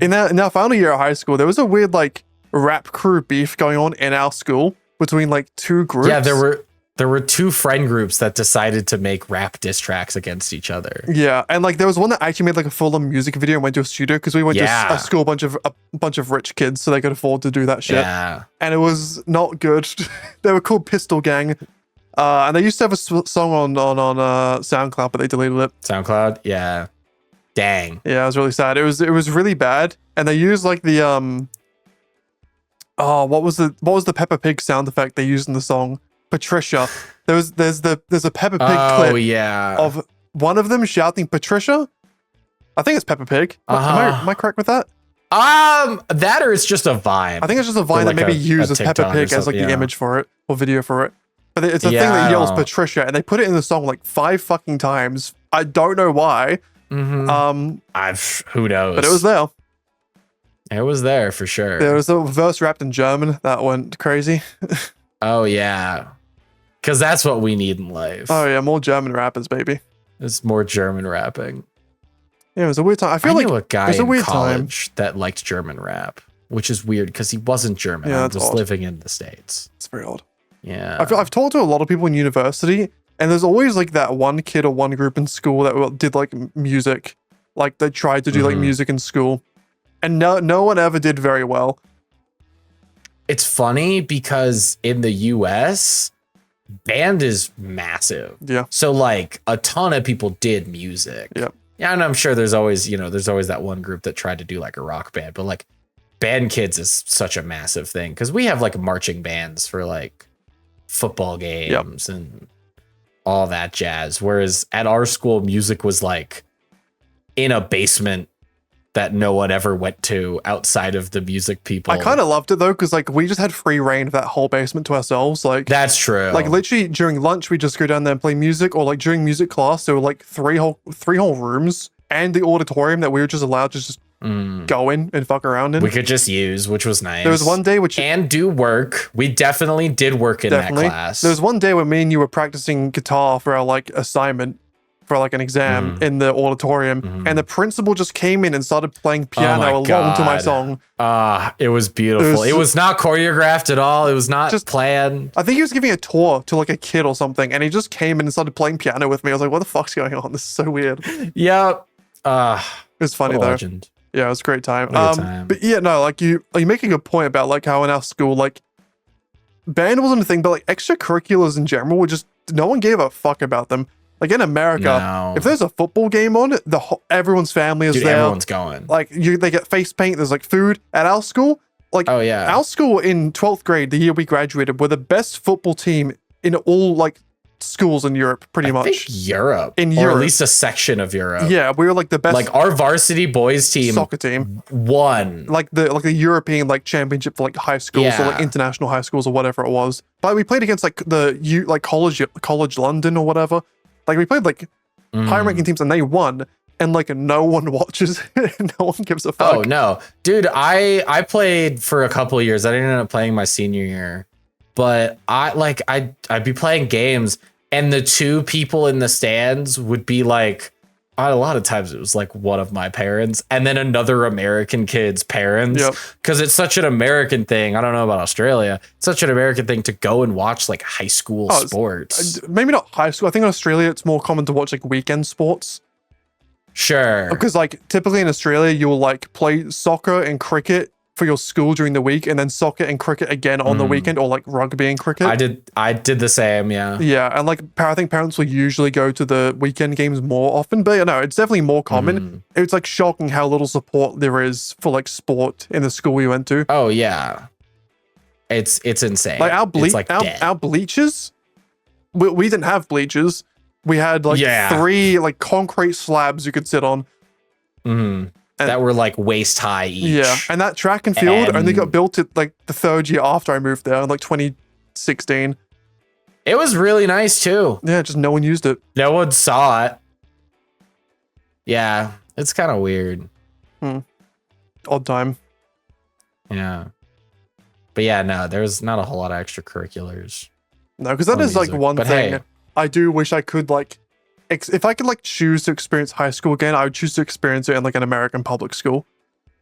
in our final year of high school, there was a weird like rap crew beef going on in our school between like 2 groups. Yeah, there were 2 friend groups that decided to make rap diss tracks against each other. Yeah, and like there was one that actually made like a full-on music video and went to a studio because we went to a school, a bunch of rich kids, so they could afford to do that shit. Yeah, and it was not good. They were called Pistol Gang. And they used to have a song on SoundCloud, but they deleted it. SoundCloud, yeah. Dang. Yeah, it was really sad. It was really bad, and they used like the what was the Peppa Pig sound effect they used in the song? Patricia. There's a Peppa Pig clip of one of them shouting Patricia. I think it's Peppa Pig. Am I correct with that? That or it's just a Vine. I think it's just a Vine that maybe uses Peppa Pig as like the image for it or video for it. But it's a thing that yells Patricia, and they put it in the song like 5 fucking times. I don't know why. Mm-hmm. Who knows? But it was there. It was there for sure. There was a verse rapped in German that went crazy. Oh yeah, because that's what we need in life. Oh yeah, more German rappers, baby. It's more German rapping. Yeah, it was a weird time. I knew a guy in college that liked German rap, which is weird because he wasn't German. Yeah, he was living in the States. It's very odd. Yeah, I've talked to a lot of people in university, and there's always like that one kid or one group in school that did like music, like they tried to do like music in school, and no one ever did very well. It's funny because in the US, band is massive. Yeah. So like a ton of people did music. Yeah. Yeah, and I'm sure there's always that one group that tried to do like a rock band, but like band kids is such a massive thing because we have like marching bands for like football games and all that jazz. Whereas at our school, music was like in a basement that no one ever went to outside of the music people. I kind of loved it though, because like we just had free reign of that whole basement to ourselves. Like that's true. Like literally during lunch, we just go down there and play music, or like during music class, there were like three whole rooms and the auditorium that we were just allowed to just go in and fuck around in. We could just use, which was nice. There was one day and do work. We definitely did work in that class. There was one day when me and you were practicing guitar for our like assignment for like an exam in the auditorium, and the principal just came in and started playing piano along to my song. It was beautiful. It was not choreographed at all. It was not just planned. I think he was giving a tour to like a kid or something, and he just came in and started playing piano with me. I was like, what the fuck's going on? This is so weird. Yeah. It was funny though. Legend. Yeah, it was a great time. But yeah, no, like you make a good point about like how in our school, like band wasn't a thing, but like extracurriculars in general were just, no one gave a fuck about them. Like in America, if there's a football game on, everyone's family is there. Everyone's going. Like they get face paint. There's like food at our school. Like our school in 12th grade, the year we graduated, were the best football team in all like schools in Europe, pretty much. Think Europe, or at least a section of Europe. Yeah, we were like the best. Like our varsity boys team, soccer team, won like the European like championship for like high schools or like international high schools or whatever it was. But we played against like college London or whatever. Like we played like high-ranking teams and they won, and like no one watches it. No one gives a fuck. Oh no, dude! I played for a couple of years. I didn't end up playing my senior year, but I'd be playing games, and the two people in the stands would be like a lot of times it was like one of my parents and then another American kid's parents. Because it's such an American thing. I don't know about Australia. It's such an American thing to go and watch like high school sports. Maybe not high school. I think in Australia it's more common to watch like weekend sports. Sure. Because like typically in Australia you'll like play soccer and cricket for your school during the week, and then soccer and cricket again on the weekend, or like rugby and cricket. I did the same, yeah. Yeah, and like I think parents will usually go to the weekend games more often, but you know, it's definitely more common. It's like shocking how little support there is for like sport in the school we went to. Oh yeah, it's insane. Like our bleachers, we didn't have bleachers. We had like 3 like concrete slabs you could sit on. That were like waist high each. Yeah, and that track and field only got built at like the 3rd year after I moved there, in like 2016. It was really nice too. Yeah, just no one used it. No one saw it. Yeah, it's kind of weird. Odd time. Yeah. But yeah, no, there's not a whole lot of extracurriculars. No, because that is like one thing I do wish I could like, if I could like choose to experience high school again, I would choose to experience it in like an American public school.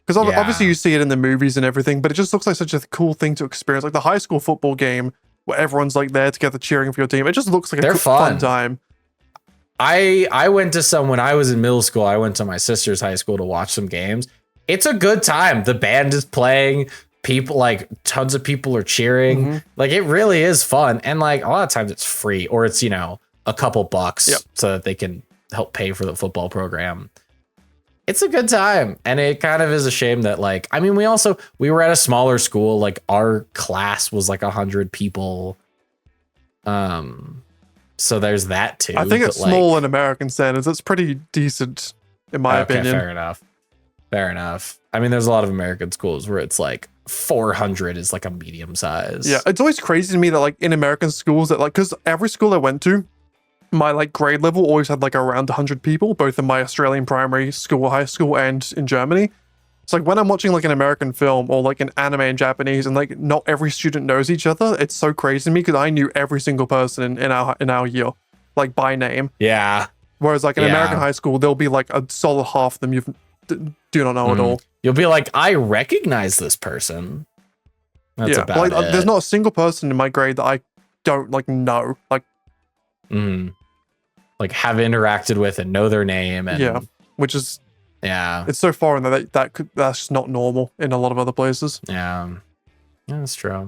Because obviously you see it in the movies and everything, but it just looks like such a cool thing to experience. Like the high school football game where everyone's like there together cheering for your team. It just looks like a fun time. I went to some when I was in middle school. I went to my sister's high school to watch some games. It's a good time. The band is playing. People, like tons of people are cheering. Like it really is fun. And like a lot of times it's free, or it's, you know, a couple bucks so that they can help pay for the football program. It's a good time. And it kind of is a shame that like, I mean, we were at a smaller school. Like our class was like 100 people. So there's that too. I think it's small in American standards. It's pretty decent in my opinion. Fair enough. I mean, there's a lot of American schools where it's like 400 is like a medium size. Yeah, it's always crazy to me that like in American schools that like, because every school I went to, my like grade level always had like around 100 people, both in my Australian primary school, high school, and in Germany. It's like when I'm watching like an American film or like an anime in Japanese, and like not every student knows each other, it's so crazy to me because I knew every single person in our year, like by name. Yeah. Whereas like in American high school, there'll be like a solid half of them you do not know at all. You'll be like, I recognize this person. That's about like, it. There's not a single person in my grade that I don't like know. Like, like have interacted with and know their name. And which is it's so foreign that's just not normal in a lot of other places. Yeah, that's true. I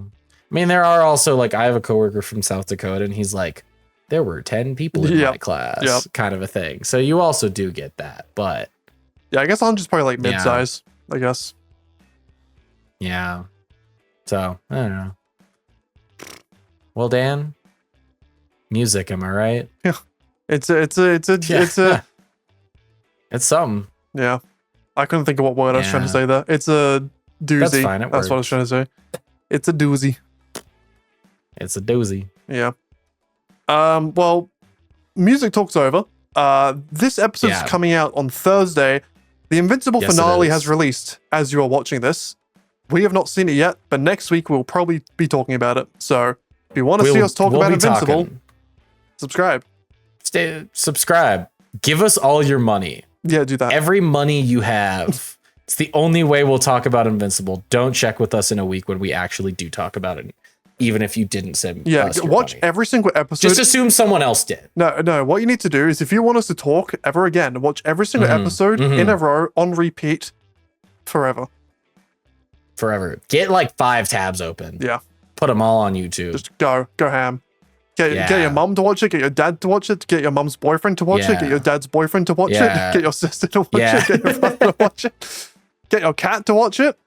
mean, there are also like, I have a coworker from South Dakota, and he's like, there were 10 people in my class, kind of a thing. So you also do get that, but yeah, I guess I'm just probably like mid-size. I guess. Yeah. So I don't know. Well, Dan, music, am I right? Yeah. It's something. Yeah. I couldn't think of what word I was trying to say there. It's a doozy. That's fine. That's what I was trying to say. It's a doozy. It's a doozy. Yeah. Well, music talk's over. This episode's coming out on Thursday. The Invincible finale has released as you are watching this. We have not seen it yet, but next week we'll probably be talking about it. So if you want to see us talk about Invincible, subscribe. Subscribe. Give us all your money. Yeah, do that. Every money you have. It's the only way we'll talk about Invincible. Don't check with us in a week when we actually do talk about it, even if you didn't send us your watch money. Every single episode. Just assume someone else did. No. What you need to do is, if you want us to talk ever again, watch every single episode in a row on repeat forever. Get like 5 tabs open. Yeah. Put them all on YouTube. Just go ham. Get your mum to watch it. Get your dad to watch it. Get your mum's boyfriend to watch it. Get your dad's boyfriend to watch it. Get your sister to watch it. Get your brother to watch it. Get your cat to watch it.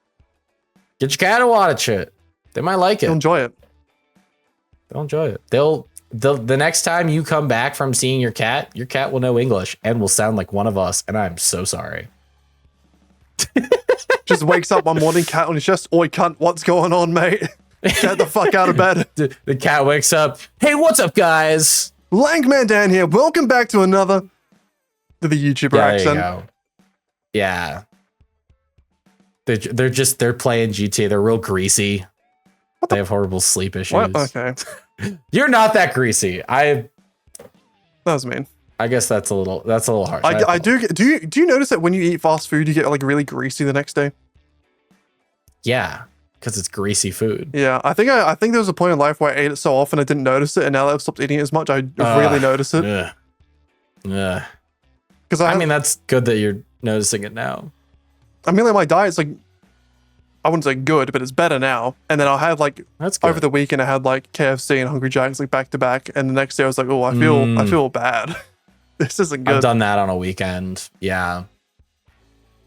Get your cat to watch it. They might like it. They'll enjoy it. They'll the next time you come back from seeing your cat will know English and will sound like one of us. And I'm so sorry. Just wakes up one morning, cat on his chest. Oi, cunt, what's going on, mate? Get the fuck out of bed. The cat wakes up. Hey, what's up, guys? Langman Dan here. Welcome back to another. The YouTuber accent. There you go. Yeah. They're playing GTA. They're real greasy. They have horrible sleep issues. What? Okay. You're not that greasy. That was mean. I guess that's a little harsh. I do you notice that when you eat fast food, you get like really greasy the next day? Yeah, because it's greasy food. Yeah, I think there was a point in life where I ate it so often I didn't notice it, and now that I've stopped eating it as much, I really notice it. Yeah. Because I mean, that's good that you're noticing it now. I mean, like my diet's like, I wouldn't say good, but it's better now. And then I'll have like over the weekend I had like KFC and Hungry Jack's like back to back, and the next day I was like, oh, I feel bad. This isn't good. I've done that on a weekend. Yeah.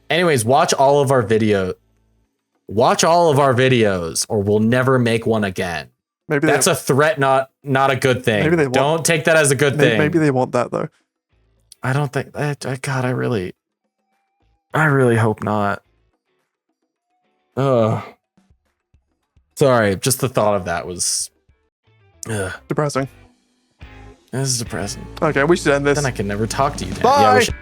Anyways, watch all of our videos, or we'll never make one again. Maybe that's a threat, not a good thing. Maybe don't take that as a good thing. Maybe they want that though. I don't think. God, I really hope not. Sorry, just the thought of that was depressing. This is depressing. Okay, we should end this. Then I can never talk to you. Bye. Yeah, we should.